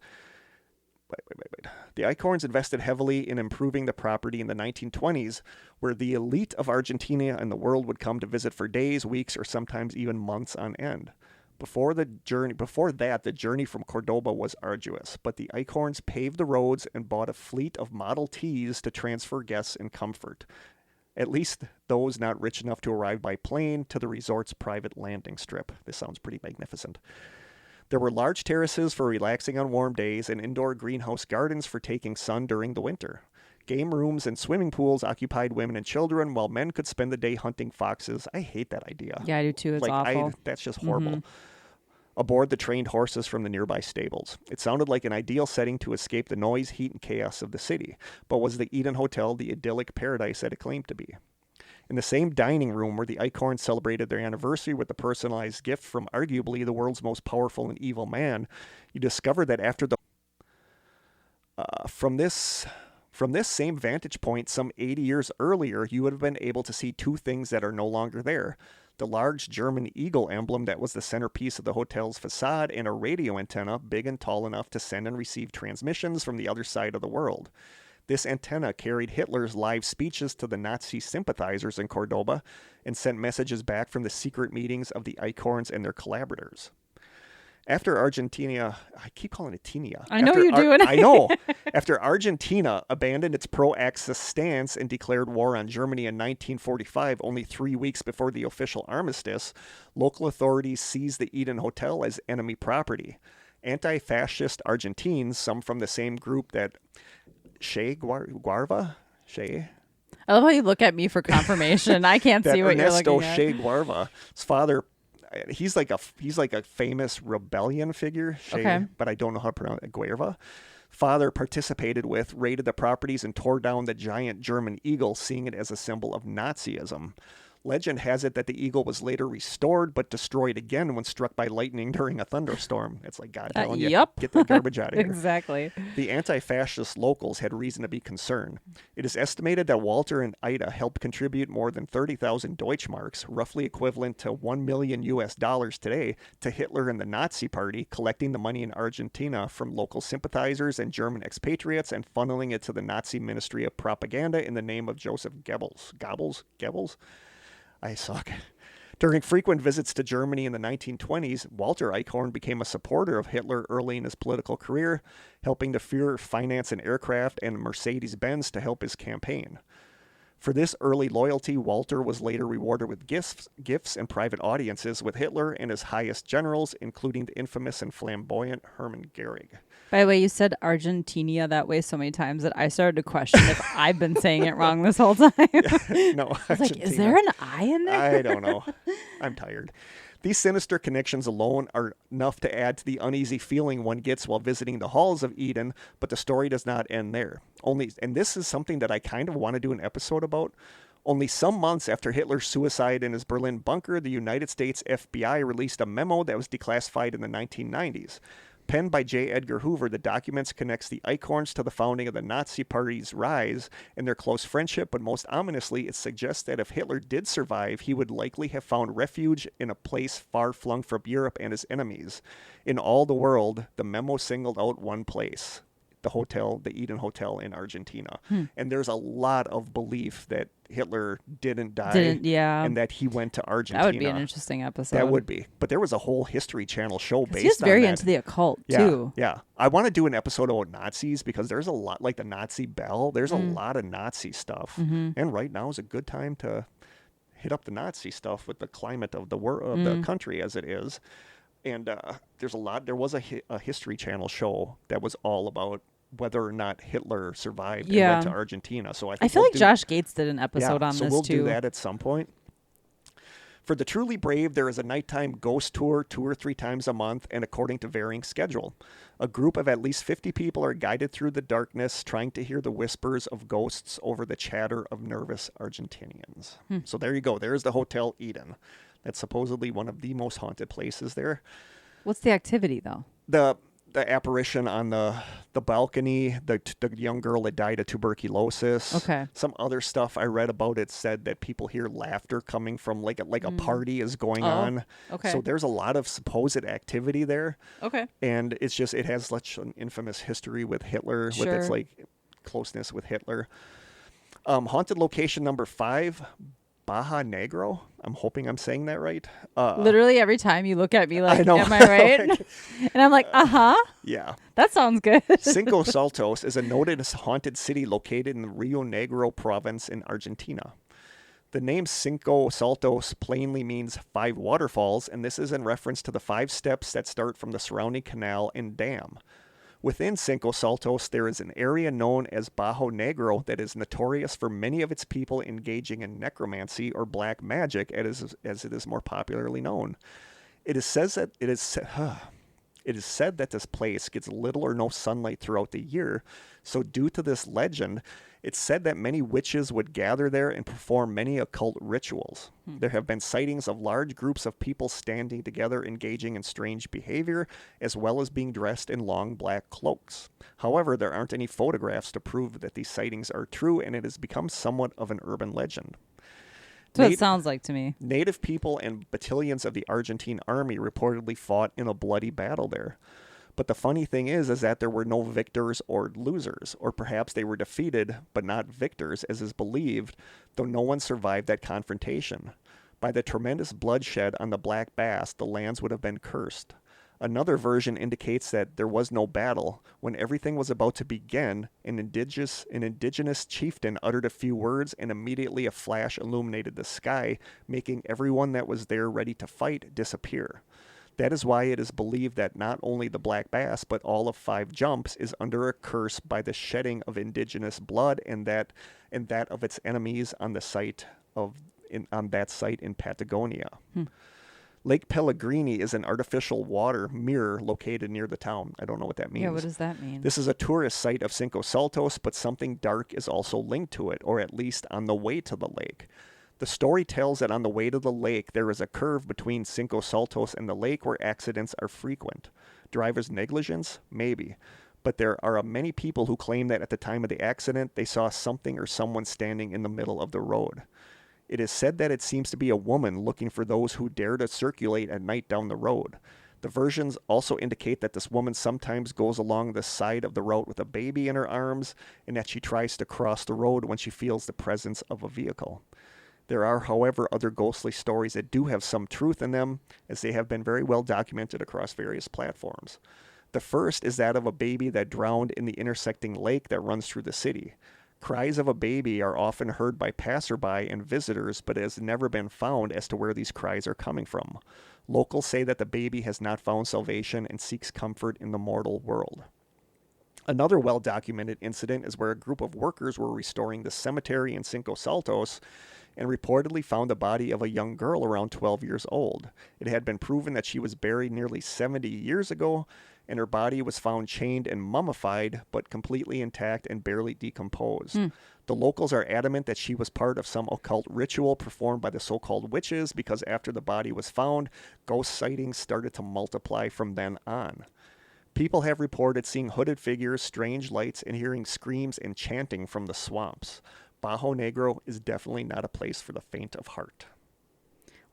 The Eichhorns invested heavily in improving the property in the 1920s, where the elite of Argentina and the world would come to visit for days, weeks, or sometimes even months on end. Before that, the journey from Cordoba was arduous, but the Eichhorns paved the roads and bought a fleet of Model Ts to transfer guests in comfort, at least those not rich enough to arrive by plane to the resort's private landing strip. This sounds pretty magnificent. There were large terraces for relaxing on warm days and indoor greenhouse gardens for taking sun during the winter. Game rooms and swimming pools occupied women and children, while men could spend the day hunting foxes. I hate that idea. Yeah, I do too. It's awful. That's just horrible. Aboard the trained horses from the nearby stables. It sounded like an ideal setting to escape the noise, heat, and chaos of the city, but was the Eden Hotel the idyllic paradise that it claimed to be? In the same dining room where the Eichhorns celebrated their anniversary with a personalized gift from arguably the world's most powerful and evil man, you discover that after the from this same vantage point some 80 years earlier, you would have been able to see two things that are no longer there. The large German eagle emblem that was the centerpiece of the hotel's facade, and a radio antenna big and tall enough to send and receive transmissions from the other side of the world. This antenna carried Hitler's live speeches to the Nazi sympathizers in Cordoba and sent messages back from the secret meetings of the Eichhorns and their collaborators. After Argentina, I keep calling it Tinia. I know you do. I know. After Argentina abandoned its pro-Axis stance and declared war on Germany in 1945, only 3 weeks before the official armistice, local authorities seized the Eden Hotel as enemy property. Anti-fascist Argentines, some from the same group that Che Guevara? Che? I love how you look at me for confirmation. I can't see what Ernesto you're looking at. Che Guevara, his father, he's like a famous rebellion figure, Okay. But I don't know how to pronounce it. Guevara. Father participated with, raided the properties, and tore down the giant German eagle, seeing it as a symbol of Nazism. Legend has it that the eagle was later restored, but destroyed again when struck by lightning during a thunderstorm. It's like God telling you, yep. get the garbage out of here. Exactly. The anti-fascist locals had reason to be concerned. It is estimated that Walter and Ida helped contribute more than 30,000 Deutschmarks, roughly equivalent to $1 million today, to Hitler and the Nazi Party, collecting the money in Argentina from local sympathizers and German expatriates and funneling it to the Nazi Ministry of Propaganda in the name of Joseph Goebbels. Goebbels? I suck. During frequent visits to Germany in the 1920s, Walter Eichhorn became a supporter of Hitler early in his political career, helping the Führer finance an aircraft and Mercedes-Benz to help his campaign. For this early loyalty, Walter was later rewarded with gifts and private audiences with Hitler and his highest generals, including the infamous and flamboyant Hermann Goering. By the way, you said Argentina that way so many times that I started to question if I've been saying it wrong this whole time. No, I was like, is there an I in there? I don't know. I'm tired. These sinister connections alone are enough to add to the uneasy feeling one gets while visiting the halls of Eden, but the story does not end there. And this is something that I kind of want to do an episode about. Only some months after Hitler's suicide in his Berlin bunker, the United States FBI released a memo that was declassified in the 1990s. Penned by J. Edgar Hoover, the documents connects the Eichhorns to the founding of the Nazi Party's rise and their close friendship, but most ominously, it suggests that if Hitler did survive, he would likely have found refuge in a place far flung from Europe and his enemies. In all the world, the memo singled out one place, the Eden Hotel in Argentina. And there's a lot of belief that Hitler didn't die and that he went to Argentina. That would be an interesting episode. That would be. But there was a whole History Channel show based on that. He's very into the occult, too. Yeah. I want to do an episode about Nazis because there's a lot, like the Nazi bell, there's a lot of Nazi stuff. And right now is a good time to hit up the Nazi stuff with the climate of the world, of the country as it is. And there was a History Channel show that was all about whether or not Hitler survived and went to Argentina. So I feel like Josh Gates did an episode on this too. So we'll do that at some point. For the truly brave, there is a nighttime ghost tour 2 or 3 times a month and according to varying schedule. A group of at least 50 people are guided through the darkness, trying to hear the whispers of ghosts over the chatter of nervous Argentinians. So there you go. There's the Hotel Eden. That's supposedly one of the most haunted places there. What's the activity, though? The apparition on the balcony, the young girl that died of tuberculosis. Okay. Some other stuff I read about it said that people hear laughter coming from like a party is going on. Okay. So there's a lot of supposed activity there. Okay. And it's just, it has such an infamous history with Hitler, with its like closeness with Hitler. Haunted location number 5, Baja Negro. I'm hoping I'm saying that right. Literally every time you look at me like, I know. am I right? And I'm like, Yeah. That sounds good. Cinco Saltos is a noted haunted city located in the Rio Negro province in Argentina. The name Cinco Saltos plainly means 5 waterfalls, and this is in reference to the 5 steps that start from the surrounding canal and dam. Within Cinco Saltos, there is an area known as Bajo Negro that is notorious for many of its people engaging in necromancy or black magic, as it is more popularly known. It is said that this place gets little or no sunlight throughout the year, so due to this legend, it's said that many witches would gather there and perform many occult rituals. There have been sightings of large groups of people standing together engaging in strange behavior, as well as being dressed in long black cloaks. However, there aren't any photographs to prove that these sightings are true, and it has become somewhat of an urban legend. That's what it sounds like to me. Native people and battalions of the Argentine army reportedly fought in a bloody battle there. But the funny thing is that there were no victors or losers, or perhaps they were defeated but not victors, as is believed, though no one survived that confrontation. By the tremendous bloodshed on the Black Bass, the lands would have been cursed. Another version indicates that there was no battle. When everything was about to begin, an indigenous chieftain uttered a few words, and immediately a flash illuminated the sky, making everyone that was there ready to fight disappear. That is why it is believed that not only the Black Bass, but all of 5 Jumps is under a curse by the shedding of indigenous blood and that of its enemies on that site in Patagonia. Lake Pellegrini is an artificial water mirror located near the town. I don't know what that means. Yeah, what does that mean? This is a tourist site of Cinco Saltos, but something dark is also linked to it, or at least on the way to the lake. The story tells that on the way to the lake, there is a curve between Cinco Saltos and the lake where accidents are frequent. Driver's negligence? Maybe. But there are many people who claim that at the time of the accident, they saw something or someone standing in the middle of the road. It is said that it seems to be a woman looking for those who dare to circulate at night down the road. The versions also indicate that this woman sometimes goes along the side of the road with a baby in her arms, and that she tries to cross the road when she feels the presence of a vehicle. There are, however, other ghostly stories that do have some truth in them, as they have been very well documented across various platforms. The first is that of a baby that drowned in the intersecting lake that runs through the city. Cries of a baby are often heard by passerby and visitors, but it has never been found as to where these cries are coming from. Locals say that the baby has not found salvation and seeks comfort in the mortal world. Another well-documented incident is where a group of workers were restoring the cemetery in Cinco Saltos and reportedly found the body of a young girl around 12 years old. It had been proven that she was buried nearly 70 years ago, and her body was found chained and mummified, but completely intact and barely decomposed. The locals are adamant that she was part of some occult ritual performed by the so-called witches, because after the body was found, ghost sightings started to multiply from then on. People have reported seeing hooded figures, strange lights, and hearing screams and chanting from the swamps. Bajo Negro is definitely not a place for the faint of heart.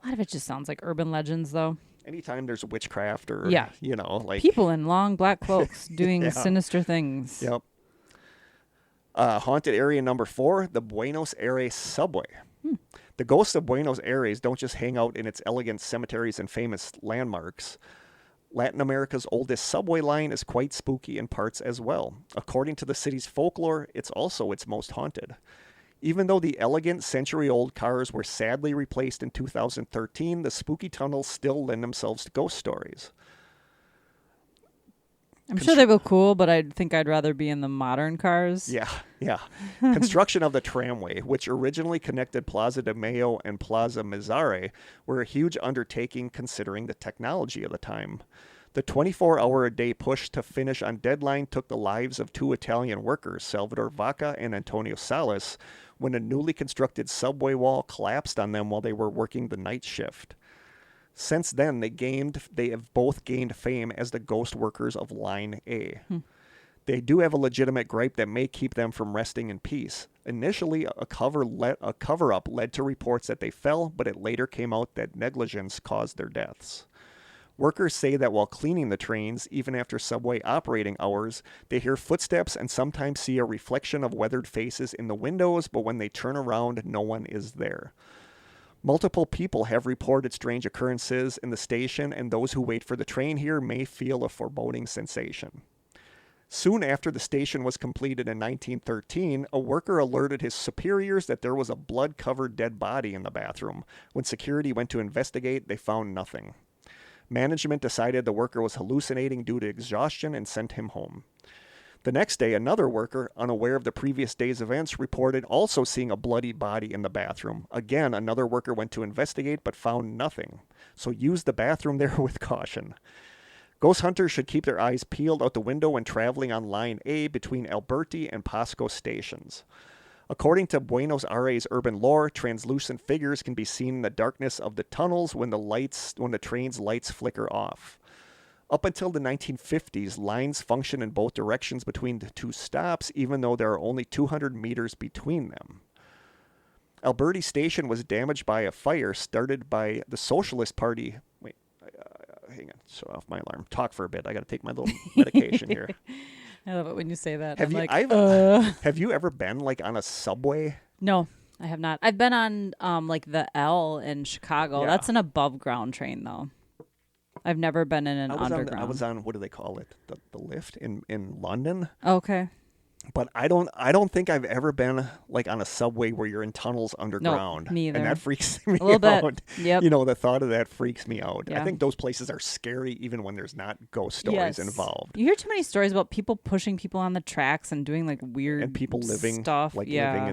A lot of it just sounds like urban legends, though. Anytime there's witchcraft or, Yeah. like... People in long black cloaks doing Yeah. sinister things. Yep. Haunted area number 4, the Buenos Aires subway. The ghosts of Buenos Aires don't just hang out in its elegant cemeteries and famous landmarks. Latin America's oldest subway line is quite spooky in parts as well. According to the city's folklore, it's also its most haunted. Even though the elegant century-old cars were sadly replaced in 2013, the spooky tunnels still lend themselves to ghost stories. I'm sure they look cool, but I think I'd rather be in the modern cars. Yeah. Construction of the tramway, which originally connected Plaza de Mayo and Plaza Mizare, were a huge undertaking considering the technology of the time. The 24-hour-a-day push to finish on deadline took the lives of 2 Italian workers, Salvador Vaca and Antonio Salas, when a newly constructed subway wall collapsed on them while they were working the night shift. Since then, they have both gained fame as the ghost workers of Line A. They do have a legitimate gripe that may keep them from resting in peace. Initially, a cover-up led to reports that they fell, but it later came out that negligence caused their deaths. Workers say that while cleaning the trains, even after subway operating hours, they hear footsteps and sometimes see a reflection of weathered faces in the windows, but when they turn around, no one is there. Multiple people have reported strange occurrences in the station, and those who wait for the train here may feel a foreboding sensation. Soon after the station was completed in 1913, a worker alerted his superiors that there was a blood-covered dead body in the bathroom. When security went to investigate, they found nothing. Management decided the worker was hallucinating due to exhaustion and sent him home. The next day, another worker, unaware of the previous day's events, reported also seeing a bloody body in the bathroom. Again, another worker went to investigate but found nothing. So use the bathroom there with caution. Ghost hunters should keep their eyes peeled out the window when traveling on Line A between Alberti and Pasco stations. According to Buenos Aires urban lore, translucent figures can be seen in the darkness of the tunnels when the train's lights flicker off. Up until the 1950s, lines function in both directions between the 2 stops, even though there are only 200 meters between them. Alberti Station was damaged by a fire started by the Socialist Party. Wait, hang on, shut off my alarm. Talk for a bit. I got to take my little medication here. I love it when you say that. Have you ever been like on a subway? No, I have not. I've been on like the L in Chicago. Yeah. That's an above ground train though. I've never been in an underground. I was on, what do they call it? The lift in London. Okay. But I don't think I've ever been like on a subway where you're in tunnels underground. Nope, me either. And that freaks me a little out. Bit. Yep. The thought of that freaks me out. Yeah. I think those places are scary even when there's not ghost stories involved. You hear too many stories about people pushing people on the tracks and doing like weird and people living stuff. living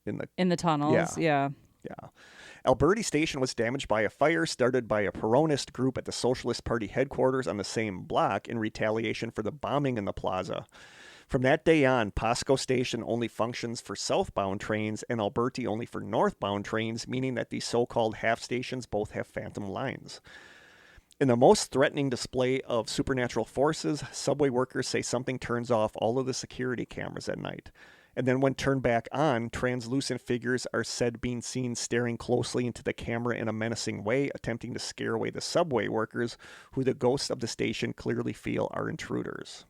in the tunnels. Yeah. Alberti Station was damaged by a fire started by a Peronist group at the Socialist Party headquarters on the same block in retaliation for the bombing in the plaza. From that day on, Pasco Station only functions for southbound trains and Alberti only for northbound trains, meaning that these so-called half stations both have phantom lines. In the most threatening display of supernatural forces, subway workers say something turns off all of the security cameras at night. And then when turned back on, translucent figures are said being seen staring closely into the camera in a menacing way, attempting to scare away the subway workers, who the ghosts of the station clearly feel are intruders.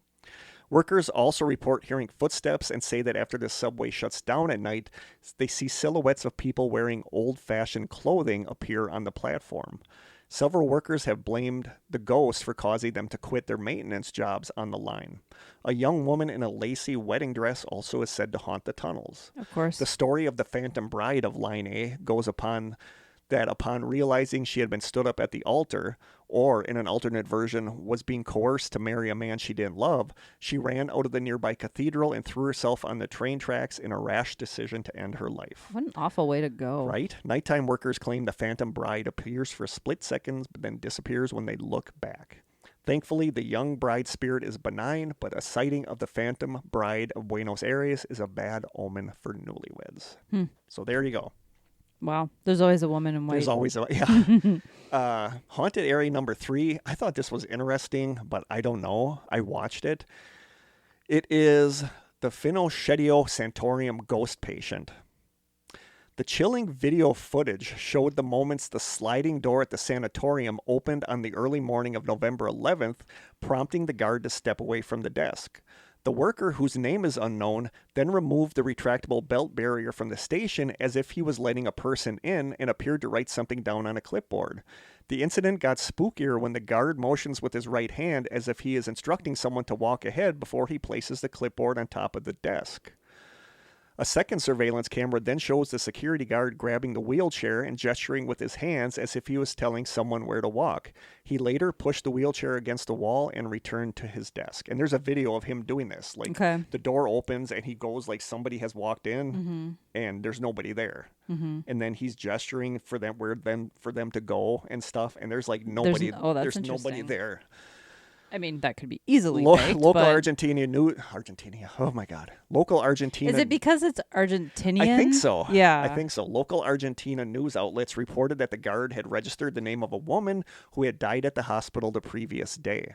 Workers also report hearing footsteps and say that after the subway shuts down at night, they see silhouettes of people wearing old-fashioned clothing appear on the platform. Several workers have blamed the ghost for causing them to quit their maintenance jobs on the line. A young woman in a lacy wedding dress also is said to haunt the tunnels. Of course. The story of the Phantom Bride of Line A goes upon realizing she had been stood up at the altar, or in an alternate version, was being coerced to marry a man she didn't love, she ran out of the nearby cathedral and threw herself on the train tracks in a rash decision to end her life. What an awful way to go. Right? Nighttime workers claim the Phantom Bride appears for split seconds, but then disappears when they look back. Thankfully, the young bride's spirit is benign, but a sighting of the Phantom Bride of Buenos Aires is a bad omen for newlyweds. So there you go. Wow. There's always a woman in white. There's always a, yeah. Haunted area number 3. I thought this was interesting, but I don't know. I watched it. It is the Finocchio Sanatorium ghost patient. The chilling video footage showed the moments the sliding door at the sanatorium opened on the early morning of November 11th, prompting the guard to step away from the desk. The worker, whose name is unknown, then removed the retractable belt barrier from the station as if he was letting a person in and appeared to write something down on a clipboard. The incident got spookier when the guard motions with his right hand as if he is instructing someone to walk ahead before he places the clipboard on top of the desk. A second surveillance camera then shows the security guard grabbing the wheelchair and gesturing with his hands as if he was telling someone where to walk. He later pushed the wheelchair against the wall and returned to his desk. And there's a video of him doing this. Like, the door opens and he goes like somebody has walked in and there's nobody there. And then he's gesturing for them for them to go and stuff. And there's like nobody. There's nobody there. I mean, that could be easily faked, local Argentina. Oh my God. Local Argentina. Is it because it's Argentinian? I think so. Yeah. I think so. Local Argentina news outlets reported that the guard had registered the name of a woman who had died at the hospital the previous day.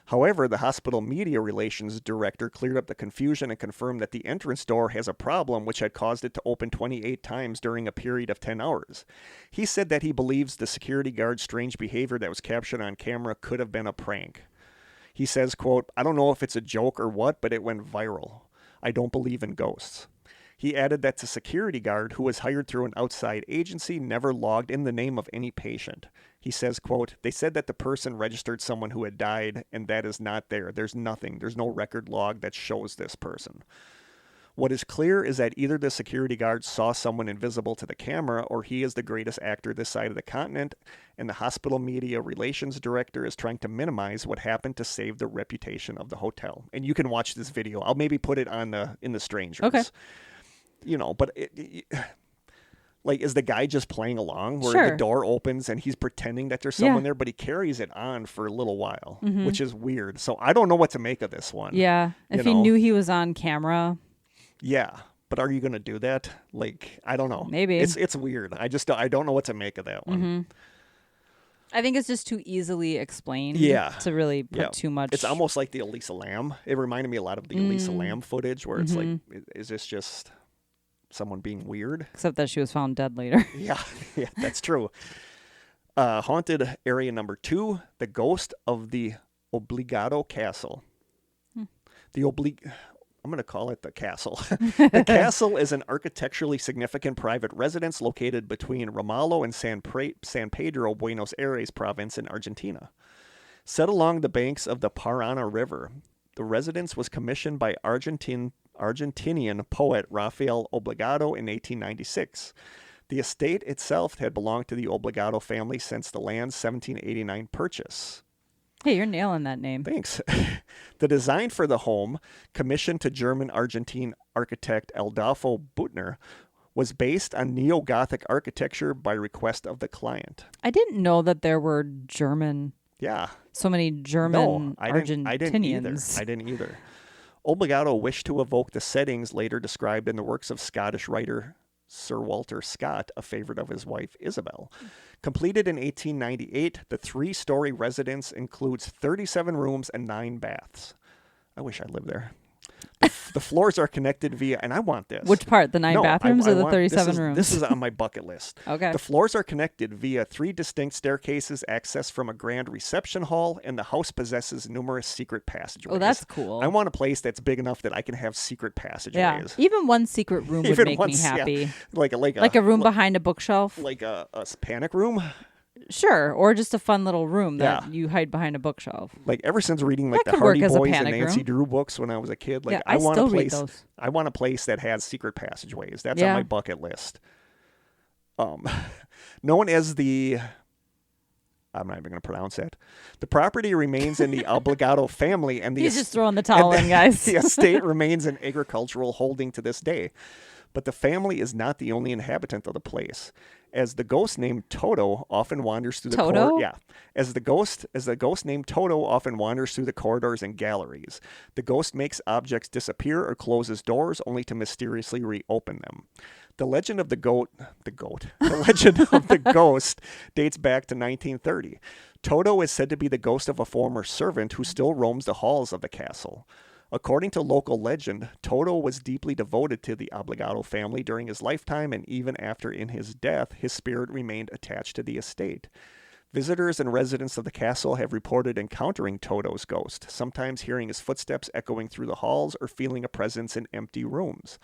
However, the hospital media relations director cleared up the confusion and confirmed that the entrance door has a problem which had caused it to open 28 times during a period of 10 hours. He said that he believes the security guard's strange behavior that was captured on camera could have been a prank. He says, quote, "I don't know if it's a joke or what, but it went viral. I don't believe in ghosts." He added that the security guard, who was hired through an outside agency, never logged in the name of any patient. He says, quote, "They said that the person registered someone who had died, and that is not there. There's nothing. There's no record log that shows this person." What is clear is that either the security guard saw someone invisible to the camera, or he is the greatest actor this side of the continent, and the hospital media relations director is trying to minimize what happened to save the reputation of the hotel. And you can watch this video. I'll maybe put it on in the Strangers. Okay. You know, but like, is the guy just playing along where the door opens and he's pretending that there's someone there, but he carries it on for a little while, which is weird. So I don't know what to make of this one. Yeah. If he knew he was on camera. Yeah. But are you going to do that? Like, I don't know. Maybe. It's weird. I don't know what to make of that one. I think it's just too easily explained to really put too much. It's almost like the Elisa Lam. It reminded me a lot of the Elisa Lam footage where it's like, is this just someone being weird? Except that she was found dead later. Yeah, that's true. Haunted area number 2, the ghost of the Obligado Castle. I'm going to call it the castle. The castle is an architecturally significant private residence located between Ramallo and San Pedro, Buenos Aires province in Argentina. Set along the banks of the Parana River, the residence was commissioned by Argentinian poet Rafael Obligado in 1896. The estate itself had belonged to the Obligado family since the land's 1789 purchase. Hey, you're nailing that name. Thanks. The design for the home, commissioned to German-Argentine architect Adolfo Buttner, was based on neo-Gothic architecture by request of the client. I didn't know that there were so many German Argentinians. I didn't either. Obligado wished to evoke the settings later described in the works of Scottish writer Sir Walter Scott, a favorite of his wife Isabel. Completed in 1898, the 3-story residence includes 37 rooms and 9 baths. I wish I lived there. The floors are connected via, and I want this. Which part? The 9 bathrooms or the 37 rooms? This is on my bucket list. Okay. The floors are connected via 3 distinct staircases accessed from a grand reception hall, and the house possesses numerous secret passageways. Oh, that's cool. I want a place that's big enough that I can have secret passageways. Yeah. Even one secret room would make me happy. Yeah. Like a room behind a bookshelf. Like a panic room. Sure, or just a fun little room that you hide behind a bookshelf. Like, ever since reading like the Hardy Boys and Nancy Drew books when I was a kid, like I want a place that has secret passageways. That's on my bucket list. Known as the, I'm not even going to pronounce it. The property remains in the Obligado family, and he's just throwing the towel in, guys. The estate remains an agricultural holding to this day. But the family is not the only inhabitant of the place, as the ghost named Toto often wanders through the As the ghost named Toto often wanders through the corridors and galleries. The ghost makes objects disappear or closes doors only to mysteriously reopen them. The legend of the legend of the ghost dates back to 1930. Toto is said to be the ghost of a former servant who still roams the halls of the castle. According to local legend, Toto was deeply devoted to the Obligado family during his lifetime, and even after in his death, his spirit remained attached to the estate. Visitors and residents of the castle have reported encountering Toto's ghost, sometimes hearing his footsteps echoing through the halls or feeling a presence in empty rooms.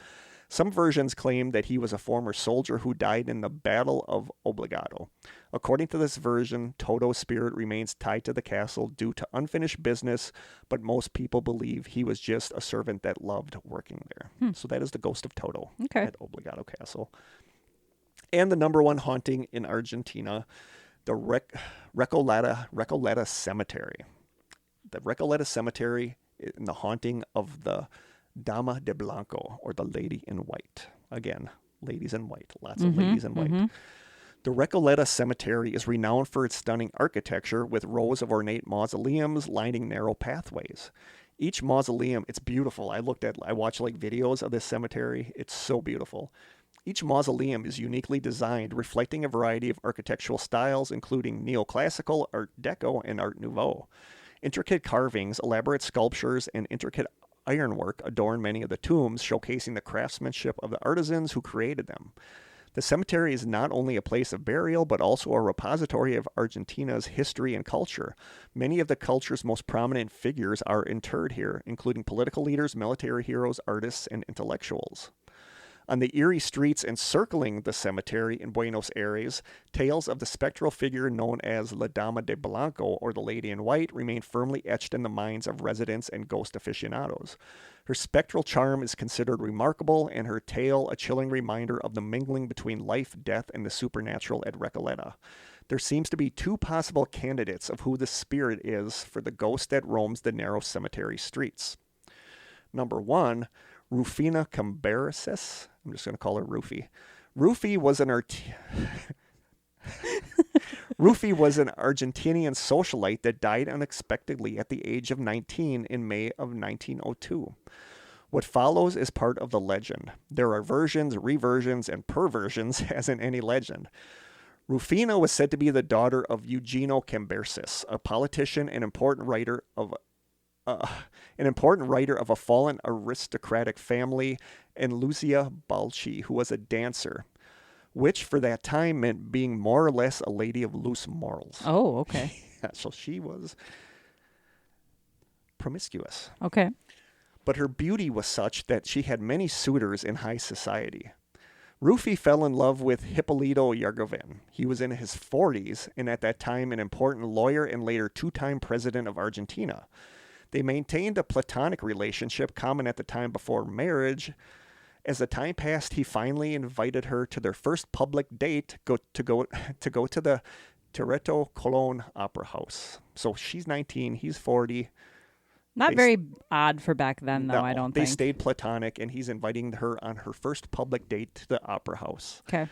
Some versions claim that he was a former soldier who died in the Battle of Obligado. According to this version, Toto's spirit remains tied to the castle due to unfinished business, but most people believe he was just a servant that loved working there. So that is the ghost of Toto at Obligado Castle. And the number one haunting in Argentina, the Recoleta Cemetery. The Recoleta Cemetery and the haunting of the Dama de Blanco, or the Lady in White. Again, ladies in white. Lots of ladies in white. The Recoleta Cemetery is renowned for its stunning architecture with rows of ornate mausoleums lining narrow pathways. Each mausoleum, it's beautiful. I watched like videos of this cemetery. It's so beautiful. Each mausoleum is uniquely designed, reflecting a variety of architectural styles, including neoclassical, Art Deco, and Art Nouveau. Intricate carvings, elaborate sculptures, and intricate ironwork adorn many of the tombs, showcasing the craftsmanship of the artisans who created them. The cemetery is not only a place of burial, but also a repository of Argentina's history and culture. Many of the culture's most prominent figures are interred here, including political leaders, military heroes, artists, and intellectuals. On the eerie streets encircling the cemetery in Buenos Aires, tales of the spectral figure known as La Dama de Blanco, or the Lady in White, remain firmly etched in the minds of residents and ghost aficionados. Her spectral charm is considered remarkable, and her tale a chilling reminder of the mingling between life, death, and the supernatural at Recoleta. There seems to be two possible candidates of who the spirit is for the ghost that roams the narrow cemetery streets. Number one, Rufina Cambereses. I'm just going to call her Rufy. Rufy was an Argentinian socialite that died unexpectedly at the age of 19 in May of 1902. What follows is part of the legend. There are versions, reversions, and perversions, as in any legend. Rufina was said to be the daughter of Eugenio Cambereses, a politician and important writer of a fallen aristocratic family, and Lucia Balchi, who was a dancer, which for that time meant being more or less a lady of loose morals. Oh, okay. So she was promiscuous. Okay. But her beauty was such that she had many suitors in high society. Rufy fell in love with Hipólito Yrigoyen. He was in his 40s, and at that time an important lawyer and later two-time president of Argentina. They maintained a platonic relationship common at the time before marriage. As the time passed, he finally invited her to their first public date to go to the Teatro Colón Opera House. So she's 19, he's 40. Not very odd for back then, though, No, I don't think. They stayed platonic, and he's inviting her on her first public date to the opera house. Okay.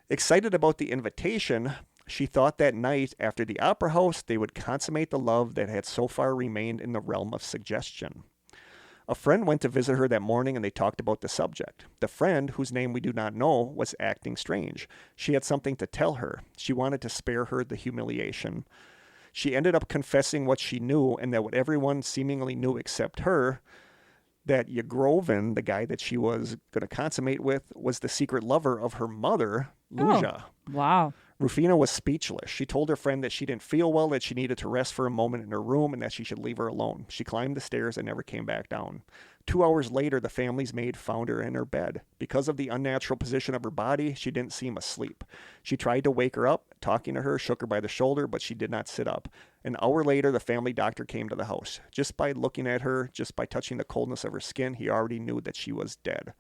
Excited about the invitation, she thought that night after the opera house, they would consummate the love that had so far remained in the realm of suggestion. A friend went to visit her that morning, and they talked about the subject. The friend, whose name we do not know, was acting strange. She had something to tell her. She wanted to spare her the humiliation. She ended up confessing what she knew, and that what everyone seemingly knew except her, that Yrigoyen, the guy that she was going to consummate with, was the secret lover of her mother, Lucia. Oh, wow. Rufina was speechless. She told her friend that she didn't feel well, that she needed to rest for a moment in her room, and that she should leave her alone. She climbed the stairs and never came back down. 2 hours later, the family's maid found her in her bed. Because of the unnatural position of her body, she didn't seem asleep. She tried to wake her up, talking to her, shook her by the shoulder, but she did not sit up. An hour later, the family doctor came to the house. Just by looking at her, just by touching the coldness of her skin, he already knew that she was dead.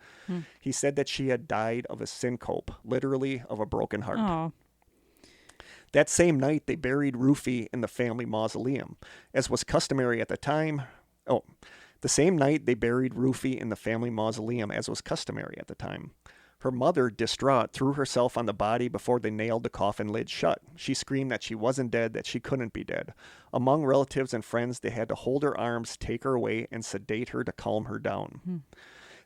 He said that she had died of a syncope, literally of a broken heart. Oh. That same night, they buried Rufy in the family mausoleum. As was customary at the time, the same night they buried Rufy in the family mausoleum, as was customary at the time. Her mother, distraught, threw herself on the body before they nailed the coffin lid shut. She screamed that she wasn't dead, that she couldn't be dead. Among relatives and friends, they had to hold her arms, take her away, and sedate her to calm her down.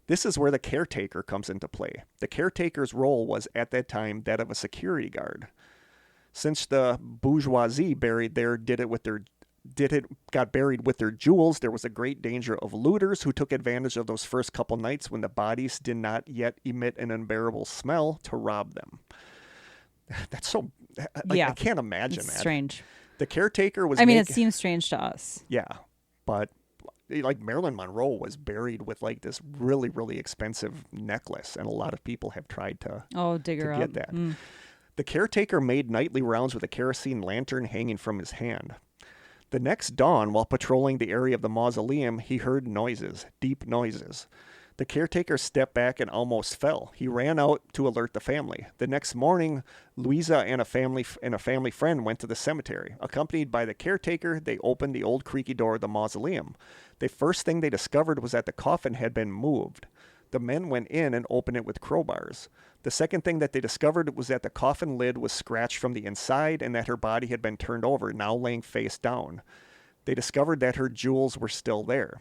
This is where the caretaker comes into play. The caretaker's role was at that time that of a security guard. Since the bourgeoisie buried there got buried with their jewels, there was a great danger of looters who took advantage of those first couple nights when the bodies did not yet emit an unbearable smell to rob them. That's so... I can't imagine that. Strange. The caretaker was... it seems strange to us. Yeah, but like Marilyn Monroe was buried with like this really, really expensive necklace, and a lot of people have tried to dig her get up. that. The caretaker made nightly rounds with a kerosene lantern hanging from his hand. The next dawn, while patrolling the area of the mausoleum, he heard noises, deep noises. The caretaker stepped back and almost fell. He ran out to alert the family. The next morning, Louisa and a family friend went to the cemetery. Accompanied by the caretaker, they opened the old creaky door of the mausoleum. The first thing they discovered was that the coffin had been moved. The men went in and opened it with crowbars. The second thing that they discovered was that the coffin lid was scratched from the inside and that her body had been turned over, now laying face down. They discovered that her jewels were still there.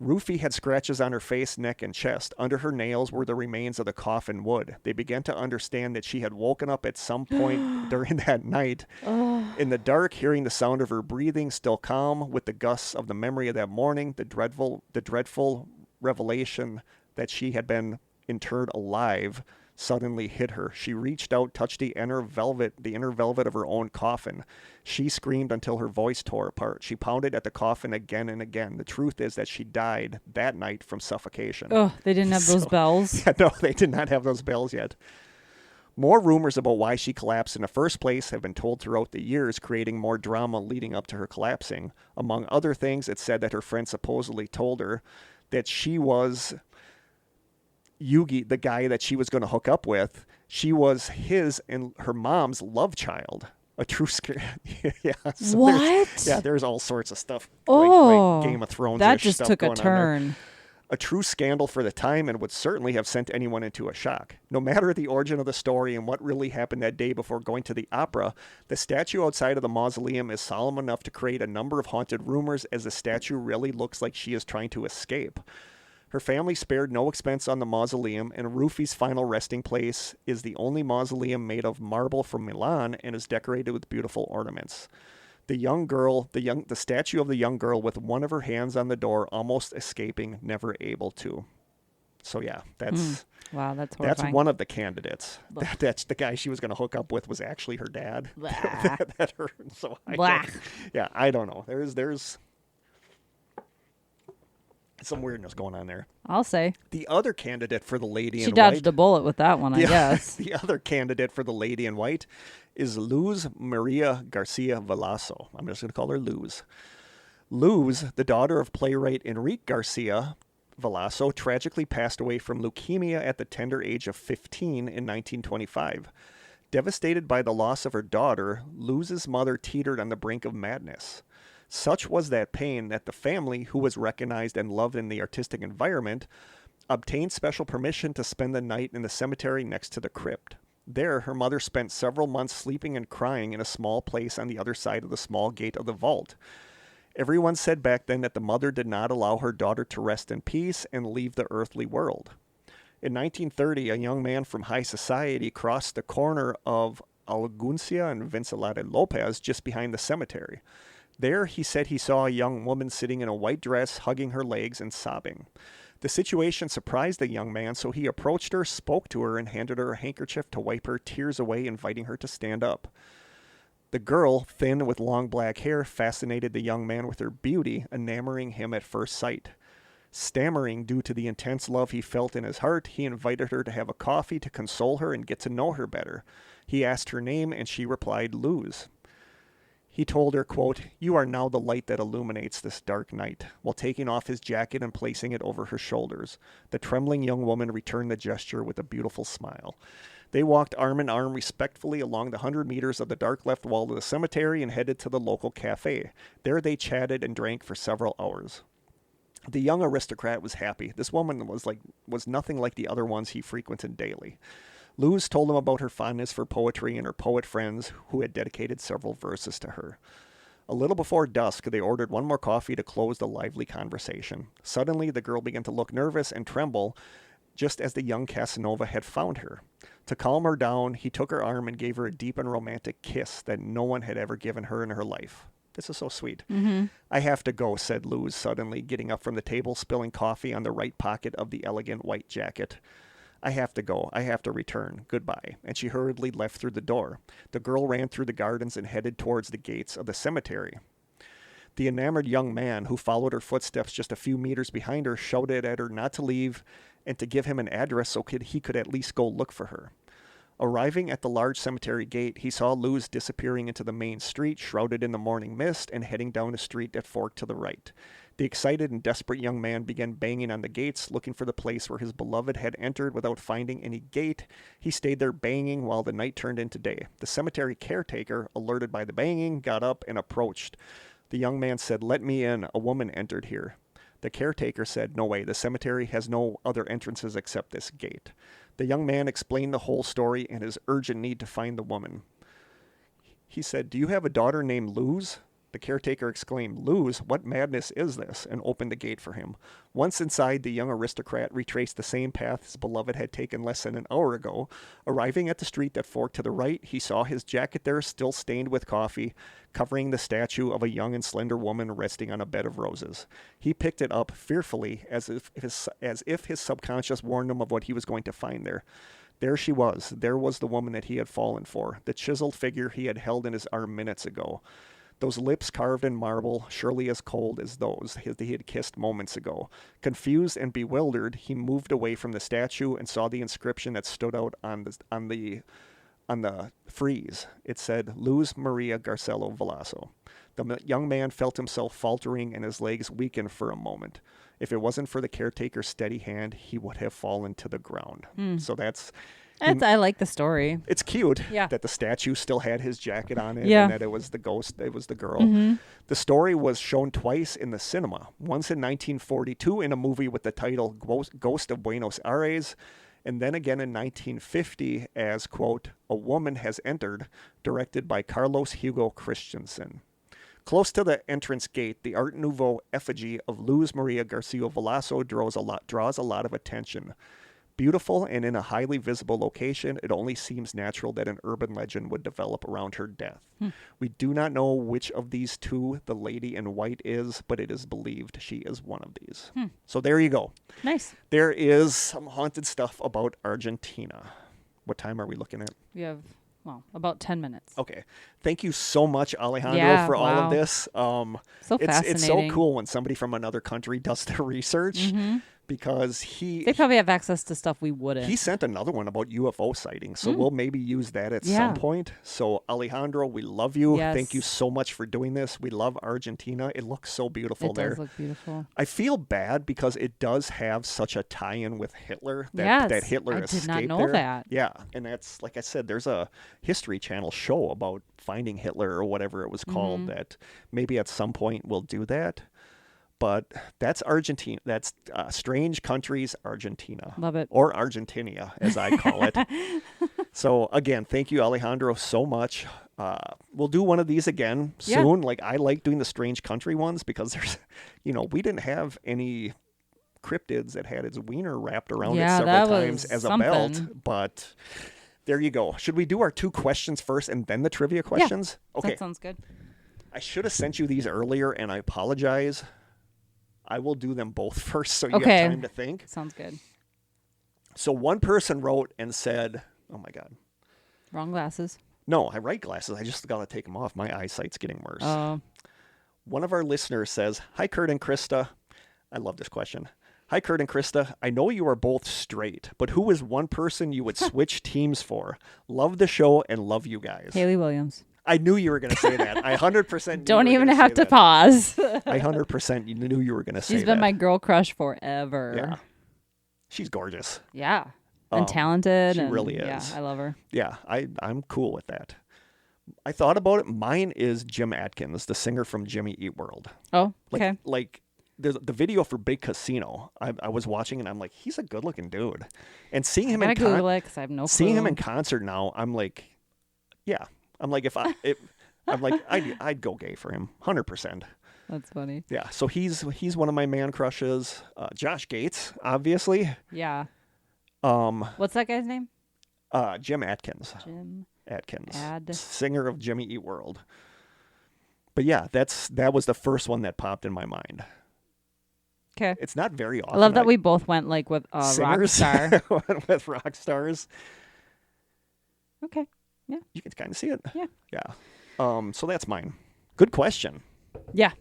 Rufy had scratches on her face, neck, and chest. Under her nails were the remains of the coffin wood. They began to understand that she had woken up at some point during that night in the dark, hearing the sound of her breathing, still calm, with the gusts of the memory of that morning, the dreadful revelation that she had been interred alive suddenly hit her. She reached out, touched the inner velvet of her own coffin. She screamed until her voice tore apart. She pounded at the coffin again and again. The truth is that she died that night from suffocation. Oh, they didn't have those bells? Yeah, no, they did not have those bells yet. More rumors about why she collapsed in the first place have been told throughout the years, creating more drama leading up to her collapsing. Among other things, it's said that her friend supposedly told her that she was Yugi, the guy that she was going to hook up with, she was his and her mom's love child. A true yeah. So what? There's all sorts of stuff. Like Game of Thrones. That just took a turn. A true scandal for the time, and would certainly have sent anyone into a shock. No matter the origin of the story and what really happened that day before going to the opera, the statue outside of the mausoleum is solemn enough to create a number of haunted rumors, as the statue really looks like she is trying to escape. Her family spared no expense on the mausoleum, and Rufy's final resting place is the only mausoleum made of marble from Milan and is decorated with beautiful ornaments. The statue of the young girl with one of her hands on the door, almost escaping, never able to. So yeah, that's wow, that's horrifying. That's one of the candidates. That's the guy she was going to hook up with was actually her dad. that hurt. So I don't know. There's some weirdness going on there. I'll say. The other candidate for the lady in white... She dodged a bullet with that one, I guess. The other candidate for the lady in white is Luz Maria Garcia Velasco. I'm just going to call her Luz. Luz, the daughter of playwright Enrique Garcia Velasco, tragically passed away from leukemia at the tender age of 15 in 1925. Devastated by the loss of her daughter, Luz's mother teetered on the brink of madness. Such was that pain that the family, who was recognized and loved in the artistic environment, obtained special permission to spend the night in the cemetery next to the crypt. There, her mother spent several months sleeping and crying in a small place on the other side of the small gate of the vault. Everyone said back then that the mother did not allow her daughter to rest in peace and leave the earthly world. In 1930, a young man from high society crossed the corner of Alguncia and Vincelada Lopez just behind the cemetery. There, he said he saw a young woman sitting in a white dress, hugging her legs and sobbing. The situation surprised the young man, so he approached her, spoke to her, and handed her a handkerchief to wipe her tears away, inviting her to stand up. The girl, thin with long black hair, fascinated the young man with her beauty, enamoring him at first sight. Stammering due to the intense love he felt in his heart, he invited her to have a coffee to console her and get to know her better. He asked her name, and she replied, Luz. He told her, quote, "You are now the light that illuminates this dark night," while taking off his jacket and placing it over her shoulders. The trembling young woman returned the gesture with a beautiful smile. They walked arm in arm respectfully along the 100 meters of the dark left wall of the cemetery and headed to the local cafe. There they chatted and drank for several hours. The young aristocrat was happy. This woman was nothing like the other ones he frequented daily. Luz told him about her fondness for poetry and her poet friends who had dedicated several verses to her. A little before dusk, they ordered one more coffee to close the lively conversation. Suddenly, the girl began to look nervous and tremble, just as the young Casanova had found her. To calm her down, he took her arm and gave her a deep and romantic kiss that no one had ever given her in her life. This is so sweet. Mm-hmm. I have to go, said Luz, suddenly getting up from the table, spilling coffee on the right pocket of the elegant white jacket. I have to go. I have to return. Goodbye. And she hurriedly left through the door. The girl ran through the gardens and headed towards the gates of the cemetery. The enamored young man, who followed her footsteps just a few meters behind her, shouted at her not to leave and to give him an address so he could at least go look for her. Arriving at the large cemetery gate, he saw Luz disappearing into the main street, shrouded in the morning mist, and heading down a street that forked to the right. The excited and desperate young man began banging on the gates, looking for the place where his beloved had entered. Without finding any gate, he stayed there banging while the night turned into day. The cemetery caretaker, alerted by the banging, got up and approached. The young man said, "Let me in. A woman entered here." The caretaker said, "No way. The cemetery has no other entrances except this gate." The young man explained the whole story and his urgent need to find the woman. He said, "Do you have a daughter named Luz?" The caretaker exclaimed, "Luz, what madness is this?" and opened the gate for him. Once inside, the young aristocrat retraced the same path his beloved had taken less than an hour ago. Arriving at the street that forked to the right, he saw his jacket there, still stained with coffee, covering the statue of a young and slender woman resting on a bed of roses. He picked it up fearfully, as if his subconscious warned him of what he was going to find there. There she was. There was the woman that he had fallen for, the chiseled figure he had held in his arm minutes ago. Those lips carved in marble, surely as cold as those he had kissed moments ago. Confused and bewildered, he moved away from the statue and saw the inscription that stood out on the frieze. It said, "Luz Maria Garcelo Velasco." The young man felt himself faltering and his legs weakened for a moment. If it wasn't for the caretaker's steady hand, he would have fallen to the ground. So I like the story. it's cute Yeah. that the statue still had his jacket on it Yeah. and that it was the ghost, it was the girl. Mm-hmm. The story was shown twice in the cinema, once in 1942 in a movie with the title Ghost of Buenos Aires, and then again in 1950 as, quote, "A Woman Has Entered," directed by Carlos Hugo Christensen. Close to the entrance gate, the Art Nouveau effigy of Luz Maria Garcia Velasco draws a lot of attention. Beautiful and in a highly visible location, it only seems natural that an urban legend would develop around her death. We do not know which of these two the lady in white is, but it is believed she is one of these. So there you go. Nice. There is some haunted stuff about Argentina. What time are we looking at? We have, about 10 minutes. Okay. Thank you so much, Alejandro, Yeah, for all wow. of this. So It's fascinating. so cool when somebody from another country does their research Mm-hmm. because They probably have access to stuff we wouldn't. he sent another one about UFO sightings, so we'll maybe use that at Yeah. some point. So Alejandro, we love you. Yes. Thank you so much for doing this. We love Argentina. It looks so beautiful It there. does look beautiful. I feel bad because it does have such a tie-in with Hitler Yes, that Hitler I did escaped not know there. that. Yeah, and that's, like I said, there's a History Channel show about finding Hitler or whatever it was called that maybe at some point we'll do that. But that's Argentina. That's Strange Countries, Argentina. Love it. Or Argentinia, as I call it. So, again, thank you, Alejandro, so much. We'll do one of these again soon. Like, I like doing the Strange Country ones because there's, we didn't have any cryptids that had its wiener wrapped around it several times as a belt. But there you go. Should we do our 2 questions first and then the trivia questions? Okay. That sounds good. I should have sent you these earlier, and I apologize. I will do them both first so you Okay. have time to think. Sounds good. So one person wrote and said, oh my God. Wrong glasses. No, I write glasses. I just got to take them off. My eyesight's getting worse. Oh. One of our listeners says, "Hi, Kurt and Krista." I love this question. "Hi, Kurt and Krista. I know you are both straight, but who is one person you would switch teams for? Love the show and love you guys." Haley Williams. I knew you were going to say that. I 100% knew Don't you were even gonna have say to that. pause. I 100% knew you were going to say that. She's been my girl crush forever. Yeah. She's gorgeous. Yeah. And talented. she and really Yeah, is. I love her. Yeah, I'm cool with that. I thought about it. Mine is Jim Atkins, the singer from Jimmy Eat World. Oh, Like, okay. like the video for Big Casino. I was watching and I'm like, he's a good looking dude. And seeing him I gotta in Google it because I have no clue. seeing him in concert now, I'm like, yeah. I'm like, if I'm like, I'd go gay for him, 100%. That's funny. Yeah, so he's one of my man crushes. Josh Gates, obviously. Yeah. What's that guy's name? Jim Atkins. Jim Atkins, Ad. singer of Jimmy Eat World. But yeah, that was the first one that popped in my mind. Okay. It's not very often. I love that we both went like with rock star. With rock stars. Okay. Yeah. You can kind of see it. Yeah. Yeah. So that's mine. Good question. Yeah.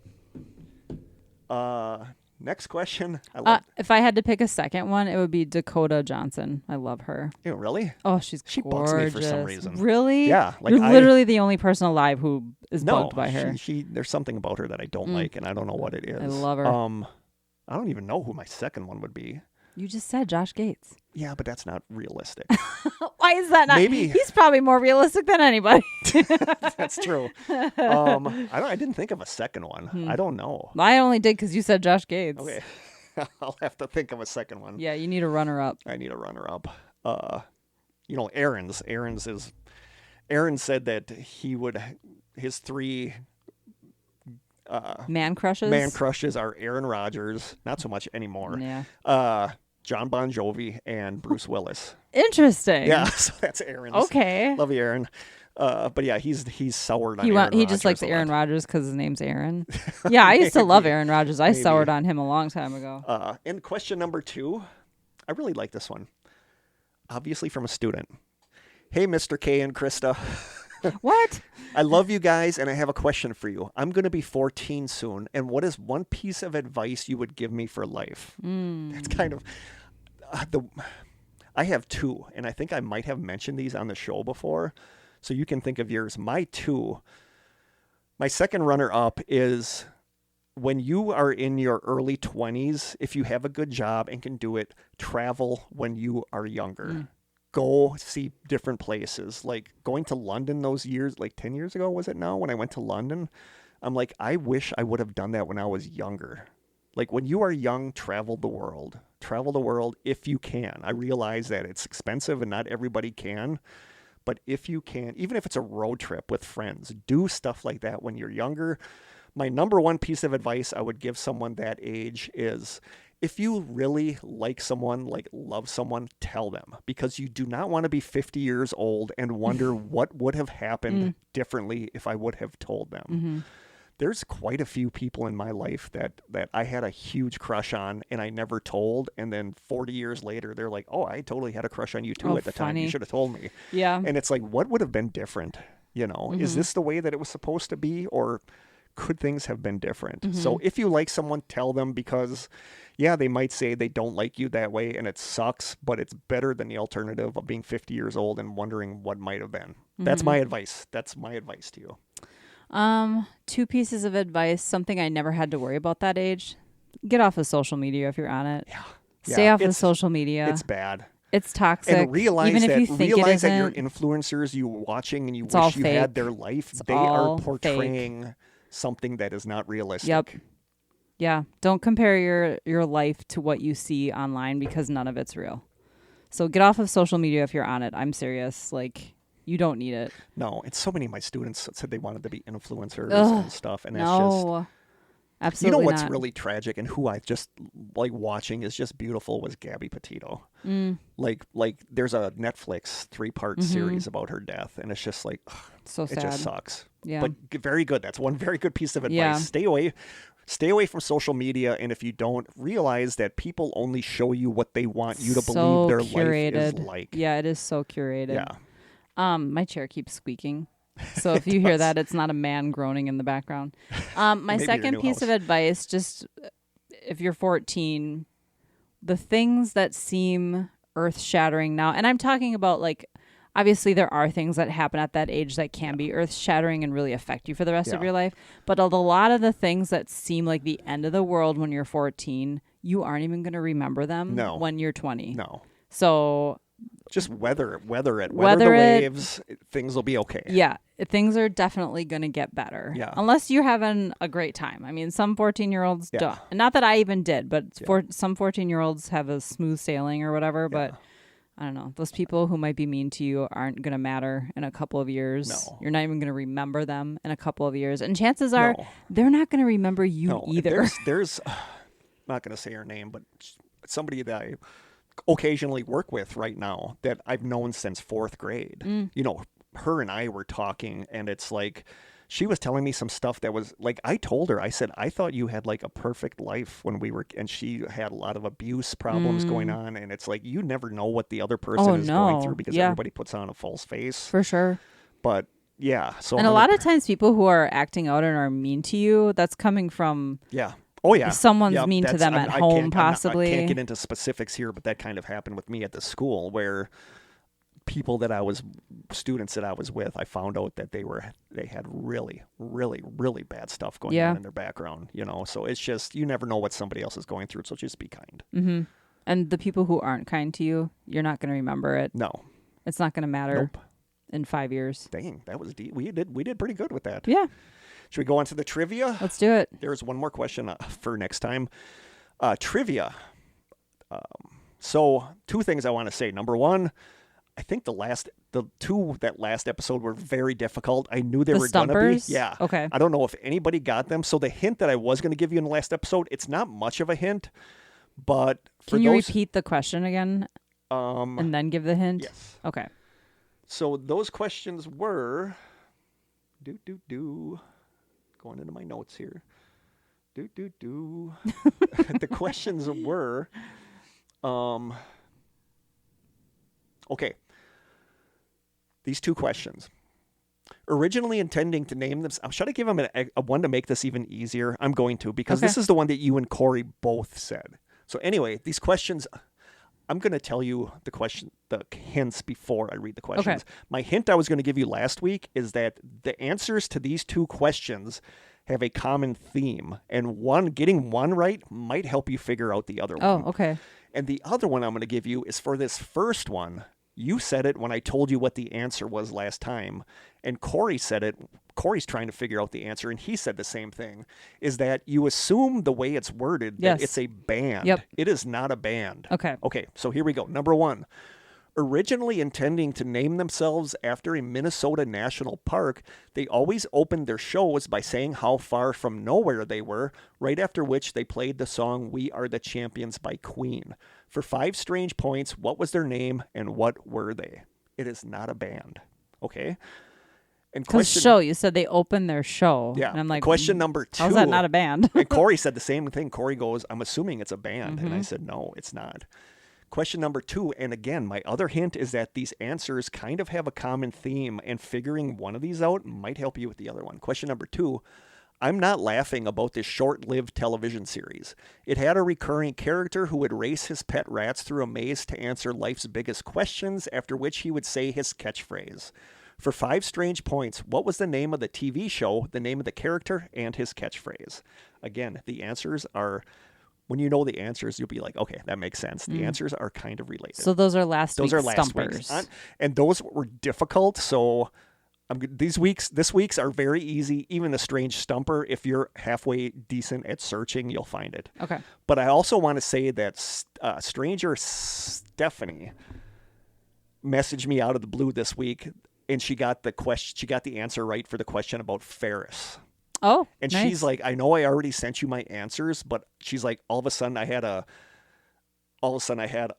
Next question. If I had to pick a second one, it would be Dakota Johnson. I love her. Ew, really? Oh, she bugs me for some reason. Really? Yeah. Like you're literally the only person alive who is bugged by her. There's something about her that I don't like, and I don't know what it is. I love her. I don't even know who my second one would be. You just said Josh Gates. Yeah, but that's not realistic. Why is that not? Maybe he's probably more realistic than anybody. That's true. I didn't think of a second one. I don't know. I only did because you said Josh Gates. Okay. I'll have to think of a second one. Yeah, you need a runner-up. I need a runner-up. Aaron said that his three man crushes. Man crushes are Aaron Rodgers, not so much anymore. Yeah. John Bon Jovi and Bruce Willis. Interesting. Yeah, so that's Aaron's. Okay. Love you, Aaron. But yeah, he's soured on Aaron Rodgers. He just likes Aaron Rodgers because his name's Aaron. Yeah, I used to love Aaron Rodgers. I soured on him a long time ago. And question number 2, I really like this one. Obviously from a student. Hey, Mr. K and Krista. What? I love you guys, and I have a question for you. I'm going to be 14 soon, and what is one piece of advice you would give me for life? That's kind of I have 2, and I think I might have mentioned these on the show before, so you can think of yours. My second runner-up is when you are in your early 20s, if you have a good job and can do it, travel when you are younger. Go see different places. Like going to London those years, like 10 years ago, was it now, when I went to London? I'm like, I wish I would have done that when I was younger. Like when you are young, travel the world. Travel the world if you can. I realize that it's expensive and not everybody can. But if you can, even if it's a road trip with friends, do stuff like that when you're younger. My number one piece of advice I would give someone that age is, if you really like someone, like love someone, tell them, because you do not want to be 50 years old and wonder what would have happened differently if I would have told them. There's quite a few people in my life that I had a huge crush on and I never told. And then 40 years later, they're like, oh, I totally had a crush on you too at the time. You should have told me. Yeah. And it's like, what would have been different? Is this the way that it was supposed to be, or could things have been different? So if you like someone, tell them, because yeah, they might say they don't like you that way and it sucks, but it's better than the alternative of being 50 years old and wondering what might have been. That's my advice. That's my advice to you. 2 pieces of advice, something I never had to worry about that age. Get off of social media if you're on it. Yeah. Stay off of social media. It's bad. It's toxic. And realize even if you think realize it that your isn't, influencers you watching and you it's all wish you fake. had their life, It's they all are portraying something that is not realistic. Yep. Yeah. Don't compare your life to what you see online, because none of it's real. So get off of social media if you're on it. I'm serious. Like, you don't need it. No, and so many of my students said they wanted to be influencers and stuff, and that's just absolutely. You know what's not. really tragic and who I just like watching is just beautiful was Gabby Petito. Like there's a Netflix 3-part series about her death, and it's just like, so sad. It just sucks. Yeah. But very good. That's one very good piece of advice. Yeah. Stay away from social media, and if you don't, realize that people only show you what they want you to so believe their curated. life is like. Yeah, it is so curated. Yeah. My chair keeps squeaking. So if you hear that, it's not a man groaning in the background. My second piece of advice, just if you're 14, the things that seem earth-shattering now, and I'm talking about, like, obviously there are things that happen at that age that can be earth-shattering and really affect you for the rest of your life. But a lot of the things that seem like the end of the world when you're 14, you aren't even going to remember them when you're 20. No. So just weather the waves, things will be okay. Yeah, things are definitely going to get better. Yeah. Unless you're having a great time. I mean, some 14-year-olds don't. Not that I even did, but some 14-year-olds have a smooth sailing or whatever, but I don't know, those people who might be mean to you aren't going to matter in a couple of years. No. You're not even going to remember them in a couple of years. And chances are No. they're not going to remember you No. either. There's I'm not going to say her name, but somebody that I occasionally work with right now that I've known since 4th grade. You know, her and I were talking, and it's like, she was telling me some stuff that was like, I told her, I said, I thought you had like a perfect life when we were, and she had a lot of abuse problems going on. And it's like, you never know what the other person is going through because everybody puts on a false face. For sure. But yeah. So and a lot of times people who are acting out and are mean to you, that's coming from someone's mean to them at home, possibly. I can't get into specifics here, but that kind of happened with me at the school where students that I was with, I found out that they had really, really, really bad stuff going on in their background, you know. So it's just, you never know what somebody else is going through, so just be kind. Mm-hmm. And the people who aren't kind to you, you're not going to remember it. No. It's not going to matter in 5 years. Dang, that was deep. We did pretty good with that. Yeah. Should we go on to the trivia? Let's do it. There's one more question for next time. Trivia. So 2 things I want to say. Number 1, I think the 2 that last episode were very difficult. I knew they were going to be. Yeah. Okay. I don't know if anybody got them. So the hint that I was going to give you in the last episode, it's not much of a hint, but Can you repeat the question again? And then give the hint? Yes. Okay. So those questions were going into my notes here. The questions were okay. These 2 questions. Originally intending to name them, should I give them a one to make this even easier? I'm going to, because this is the one that you and Corey both said. So anyway, these questions, I'm going to tell you the hints before I read the questions. Okay. My hint I was going to give you last week is that the answers to these 2 questions have a common theme, and getting one right might help you figure out the other one. Oh, okay. And the other one I'm going to give you is for this first one. You said it when I told you what the answer was last time, and Corey said it. Corey's trying to figure out the answer, and he said the same thing, is that you assume the way it's worded that it's a band. Yep. It is not a band. Okay. Okay, so here we go. Number 1. Originally intending to name themselves after a Minnesota national park, they always opened their shows by saying how far from nowhere they were, right after which they played the song We Are the Champions by Queen. For 5 strange points, what was their name and what were they? It is not a band. Okay? And you said they opened their show. Yeah. And I'm like, question number 2. How's that not a band? And Corey said the same thing. Corey goes, I'm assuming it's a band. And I said, no, it's not. Question number 2, and again, my other hint is that these answers kind of have a common theme, and figuring one of these out might help you with the other one. Question number 2, I'm not laughing about this short-lived television series. It had a recurring character who would race his pet rats through a maze to answer life's biggest questions, after which he would say his catchphrase. For 5 strange points, what was the name of the TV show, the name of the character, and his catchphrase? Again, the answers are... When you know the answers, you'll be like, okay, that makes sense. The answers are kind of related. So those are last week's stumpers. And those were difficult. So this week's are very easy. Even the strange stumper, if you're halfway decent at searching, you'll find it. Okay. But I also want to say that Stranger Stephanie messaged me out of the blue this week, and she got the answer right for the question about Ferris. Oh, and nice. She's like, I know I already sent you my answers, but she's like, all of a sudden I had a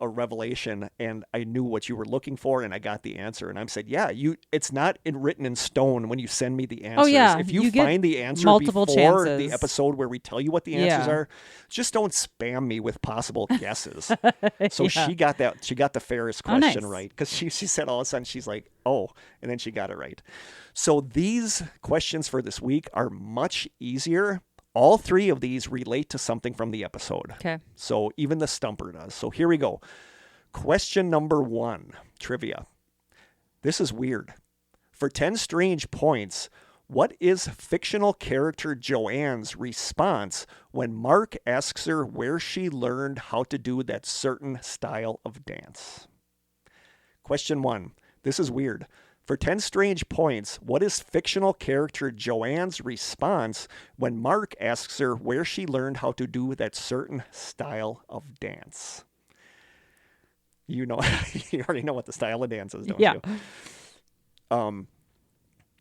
revelation, and I knew what you were looking for, and I got the answer. And I said, yeah, it's not written in stone when you send me the answers. Oh, yeah. If you find the answer multiple before chances. the episode where we tell you what the answers are, just don't spam me with possible guesses. So she got the Ferris question right, because she said all of a sudden, she's like, oh, and then she got it right. So these questions for this week are much easier. All 3 of these relate to something from the episode. Okay. So even the stumper does. So here we go. Question number 1, trivia. This is weird. For 10 strange points, what is fictional character Joanne's response when Mark asks her where she learned how to do that certain style of dance? Question 1. This is weird. For 10 strange points, what is fictional character Joanne's response when Mark asks her where she learned how to do that certain style of dance? You know, you already know what the style of dance is, don't Yeah. you?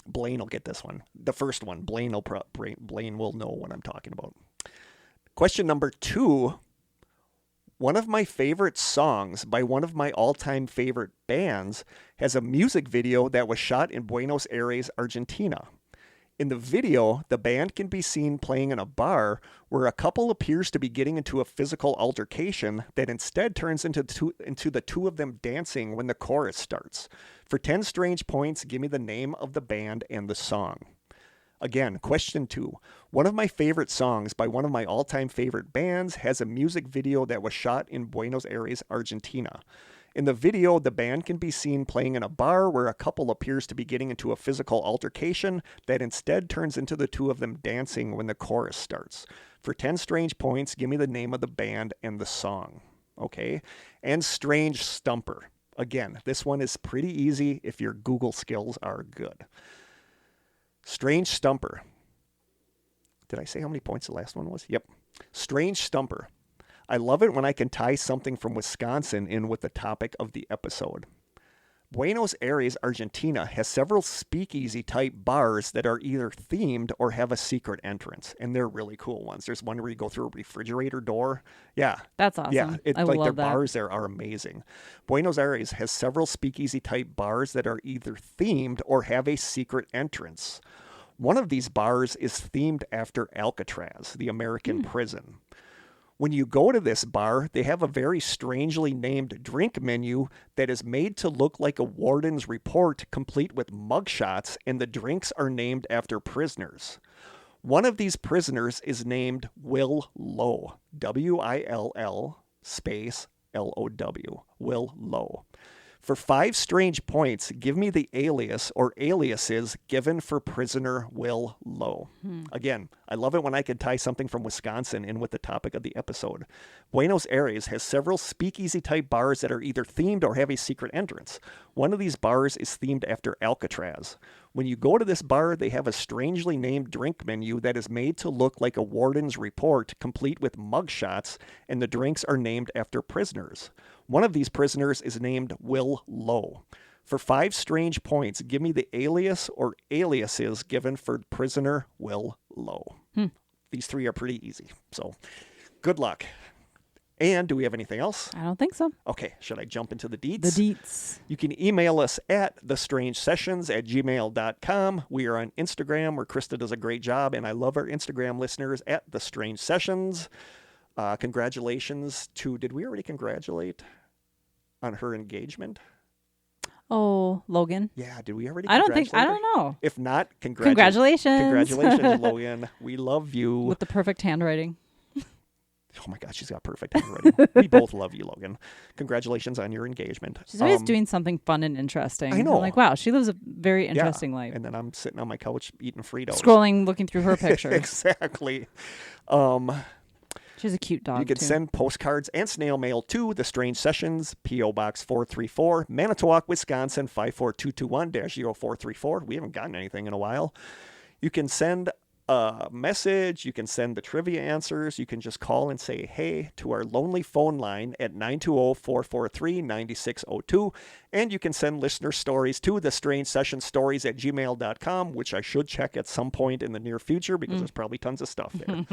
Blaine will get this one. The first one. Blaine will know what I'm talking about. Question number 2. One of my favorite songs by one of my all-time favorite bands has a music video that was shot in Buenos Aires, Argentina. In the video, the band can be seen playing in a bar where a couple appears to be getting into a physical altercation that instead turns into the two of them dancing when the chorus starts. For 10 strange points, give me the name of the band and the song. Again, question 2. One of my favorite songs by one of my all-time favorite bands has a music video that was shot in Buenos Aires, Argentina. In the video, the band can be seen playing in a bar where a couple appears to be getting into a physical altercation that instead turns into the two of them dancing when the chorus starts. For 10 strange points, give me the name of the band and the song. Okay? And Strange Stumper. Again, this one is pretty easy if your Google skills are good. Strange Stumper. Did I say how many points the last one was? Yep. Strange Stumper. I love it when I can tie something from Wisconsin in with the topic of the episode. Buenos Aires, Argentina has several speakeasy-type bars that are either themed or have a secret entrance, and they're really cool ones. There's one where you go through a refrigerator door. Yeah. That's awesome. Yeah, I love their that. bars there are amazing. Buenos Aires has several speakeasy-type bars that are either themed or have a secret entrance. One of these bars is themed after Alcatraz, the American prison. When you go to this bar, they have a very strangely named drink menu that is made to look like a warden's report, complete with mugshots, and the drinks are named after prisoners. One of these prisoners is named Will Low, W-I-L-L space L-O-W, Will Low. For 5 strange points, give me the alias or aliases given for prisoner Will Low. Again, I love it when I can tie something from Wisconsin in with the topic of the episode. Buenos Aires has several speakeasy-type bars that are either themed or have a secret entrance. One of these bars is themed after Alcatraz. When you go to this bar, they have a strangely named drink menu that is made to look like a warden's report, complete with mugshots, and the drinks are named after prisoners. One of these prisoners is named Will Low. For 5 strange points, give me the alias or aliases given for prisoner Will Low. These 3 are pretty easy, so good luck. And do we have anything else? I don't think so. Okay, should I jump into the deets? The deets. You can email us at thestrangesessions@gmail.com. We are on Instagram, where Krista does a great job, and I love our Instagram listeners at The Strange Sessions. Congratulations to, did we already congratulate on her engagement? Oh, Logan. Yeah, did we already I congratulate don't her? know. If not, Congratulations. Congratulations, Logan. We love you. With the perfect handwriting. Oh my God, she's got perfect handwriting. We both love you, Logan. Congratulations on your engagement. She's always doing something fun and interesting. I know. I'm like, wow, she lives a very interesting life. And then I'm sitting on my couch eating Fritos. Scrolling, looking through her pictures. Exactly. She's a cute dog, You can too. send postcards and snail mail to The Strange Sessions, P.O. Box 434, Manitowoc, Wisconsin, 54221-0434. We haven't gotten anything in a while. You can send a message. You can send the trivia answers. You can just call and say hey to our lonely phone line at 920-443-9602. And you can send listener stories to thestrangesessionsstories@gmail.com, which I should check at some point in the near future because there's probably tons of stuff there.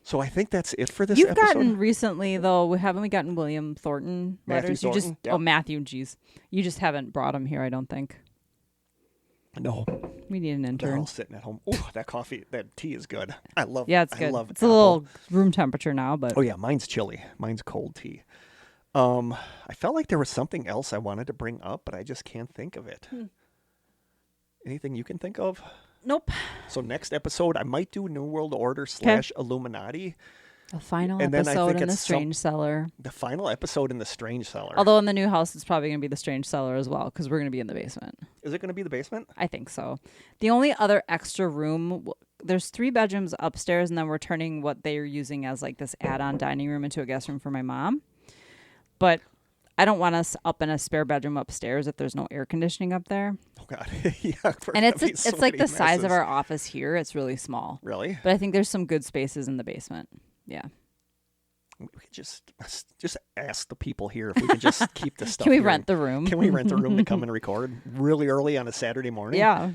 So I think that's it for this You've episode. gotten recently, though, haven't we gotten William Thornton Matthew letters? Thornton, You just yeah. Oh, Matthew, geez. You just haven't brought him here, I don't think. No. We need an They're intern. all sitting at home. Ooh, that coffee, that tea is good. I love Yeah, it's I good. love It's a little room temperature now, but Oh yeah, mine's chilly. Mine's cold tea. I felt like there was something else I wanted to bring up, but I just can't think of it. Anything you can think of? nope. So next episode, I might do New World Order / Illuminati. The final And then I episode think in the it's Strange Cellar. The final episode in the Strange Cellar. Although in the new house, it's probably going to be the Strange Cellar as well, because we're going to be in the basement. Is it going to be the basement? I think so. The only other extra room, there's 3 bedrooms upstairs, and then we're turning what they're using as like this add-on dining room into a guest room for my mom. But I don't want us up in a spare bedroom upstairs if there's no air conditioning up there. Oh God, yeah. And it's like the size of our office here. It's really small. Really? But I think there's some good spaces in the basement. Yeah. we could just ask the people here if we can just keep the stuff. Can we here. rent the room? Can we rent the room to come and record really early on a Saturday morning? Yeah.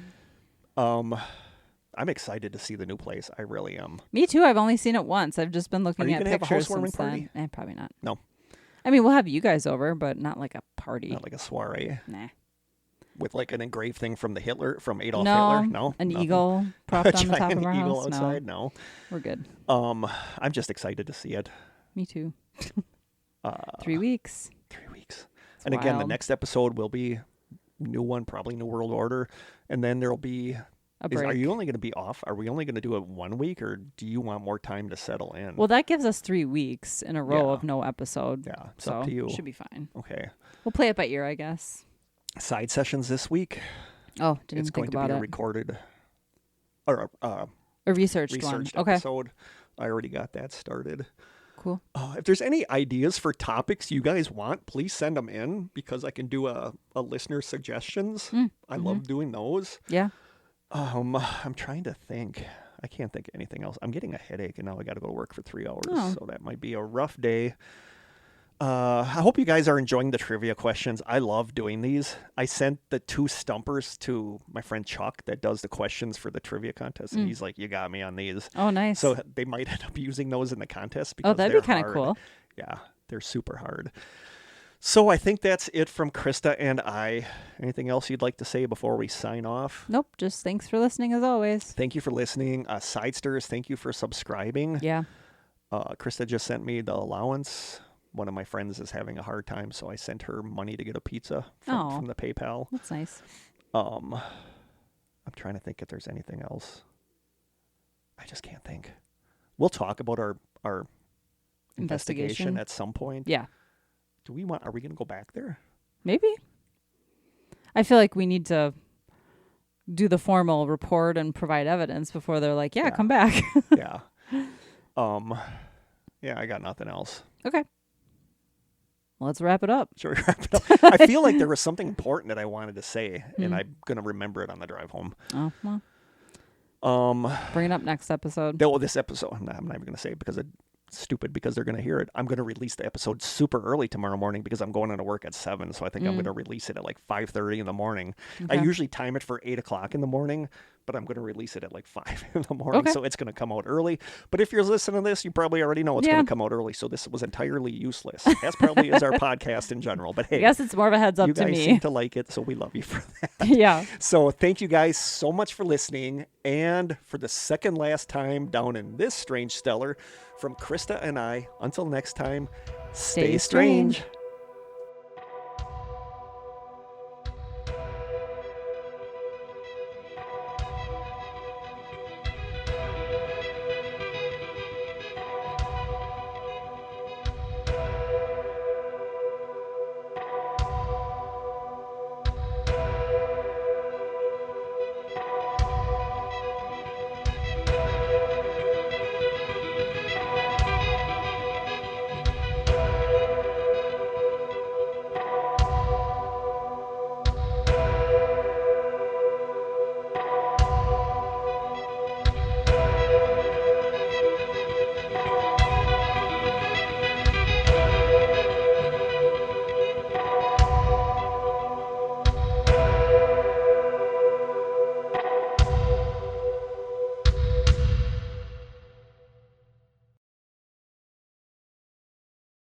I'm excited to see the new place. I really am. Me too. I've only seen it once. I've just been looking Are you at gonna have a pictures housewarming since party? then. Probably not. No. I mean, we'll have you guys over, but not like a party. Not like a soiree. Nah. With like an engraved thing from from Adolf No. Hitler? No. An Nothing. eagle propped on the top of Giant our eagle house? outside? No. No. We're good. I'm just excited to see it. Me too. 3 weeks. 3 weeks. And again, the wild. next episode will be new one, probably New World Order. And then there'll be... A break. Are you only going to be off? Are we only going to do it 1 week, or do you want more time to settle in? Well, that gives us 3 weeks in a row Yeah. of no episode. Yeah, it's so up to you. Should be fine. Okay. We'll play it by ear, I guess. Side sessions this week. Oh, didn't It's even going think to about be a it. recorded or A researched researched one. Okay. episode. I already got that started. Cool. If there's any ideas for topics you guys want, please send them in, because I can do a listener suggestions. I love doing those. Yeah. I'm trying to think. I can't think of anything else. I'm getting a headache, and now I got to go to work for 3 hours, so that might be a rough day. I hope you guys are enjoying the trivia questions. I love doing these. I sent the 2 stumpers to my friend Chuck that does the questions for the trivia contest, and he's like, "You got me on these." Oh, nice. So they might end up using those in the contest because that'd they're be kind of hard. cool. Yeah, they're super hard. So I think that's it from Krista and I. Anything else you'd like to say before we sign off? Nope. Just thanks for listening as always. Thank you for listening. Sidesters, thank you for subscribing. Yeah. Krista just sent me the allowance. One of my friends is having a hard time, so I sent her money to get a pizza from the PayPal. That's nice. I'm trying to think if there's anything else. I just can't think. We'll talk about our investigation at some point. Yeah. Are we going to go back there? Maybe. I feel like we need to do the formal report and provide evidence before they're like, yeah. Come back. Yeah. Yeah, I got nothing else. Okay. Well, let's wrap it up. Should we wrap it up? I feel like there was something important that I wanted to say, and I'm going to remember it on the drive home. Oh, well. Bring it up next episode. This episode, I'm not even going to say it because it's stupid, because they're going to hear it. I'm going to release the episode super early tomorrow morning because I'm going into work at 7, so I think I'm going to release it at like 5:30 in the morning. Okay. I usually time it for 8 o'clock in the morning, but I'm going to release it at like 5 in the morning, so it's going to come out early. But if you're listening to this, you probably already know it's going to come out early, so this was entirely useless, as probably is our podcast in general. But hey, I guess it's more of a heads up you to guys me. seem to like it, so we love you for that. Yeah. So thank you guys so much for listening, and for the second last time down in this strange stellar, from Krista and I, until next time, stay strange.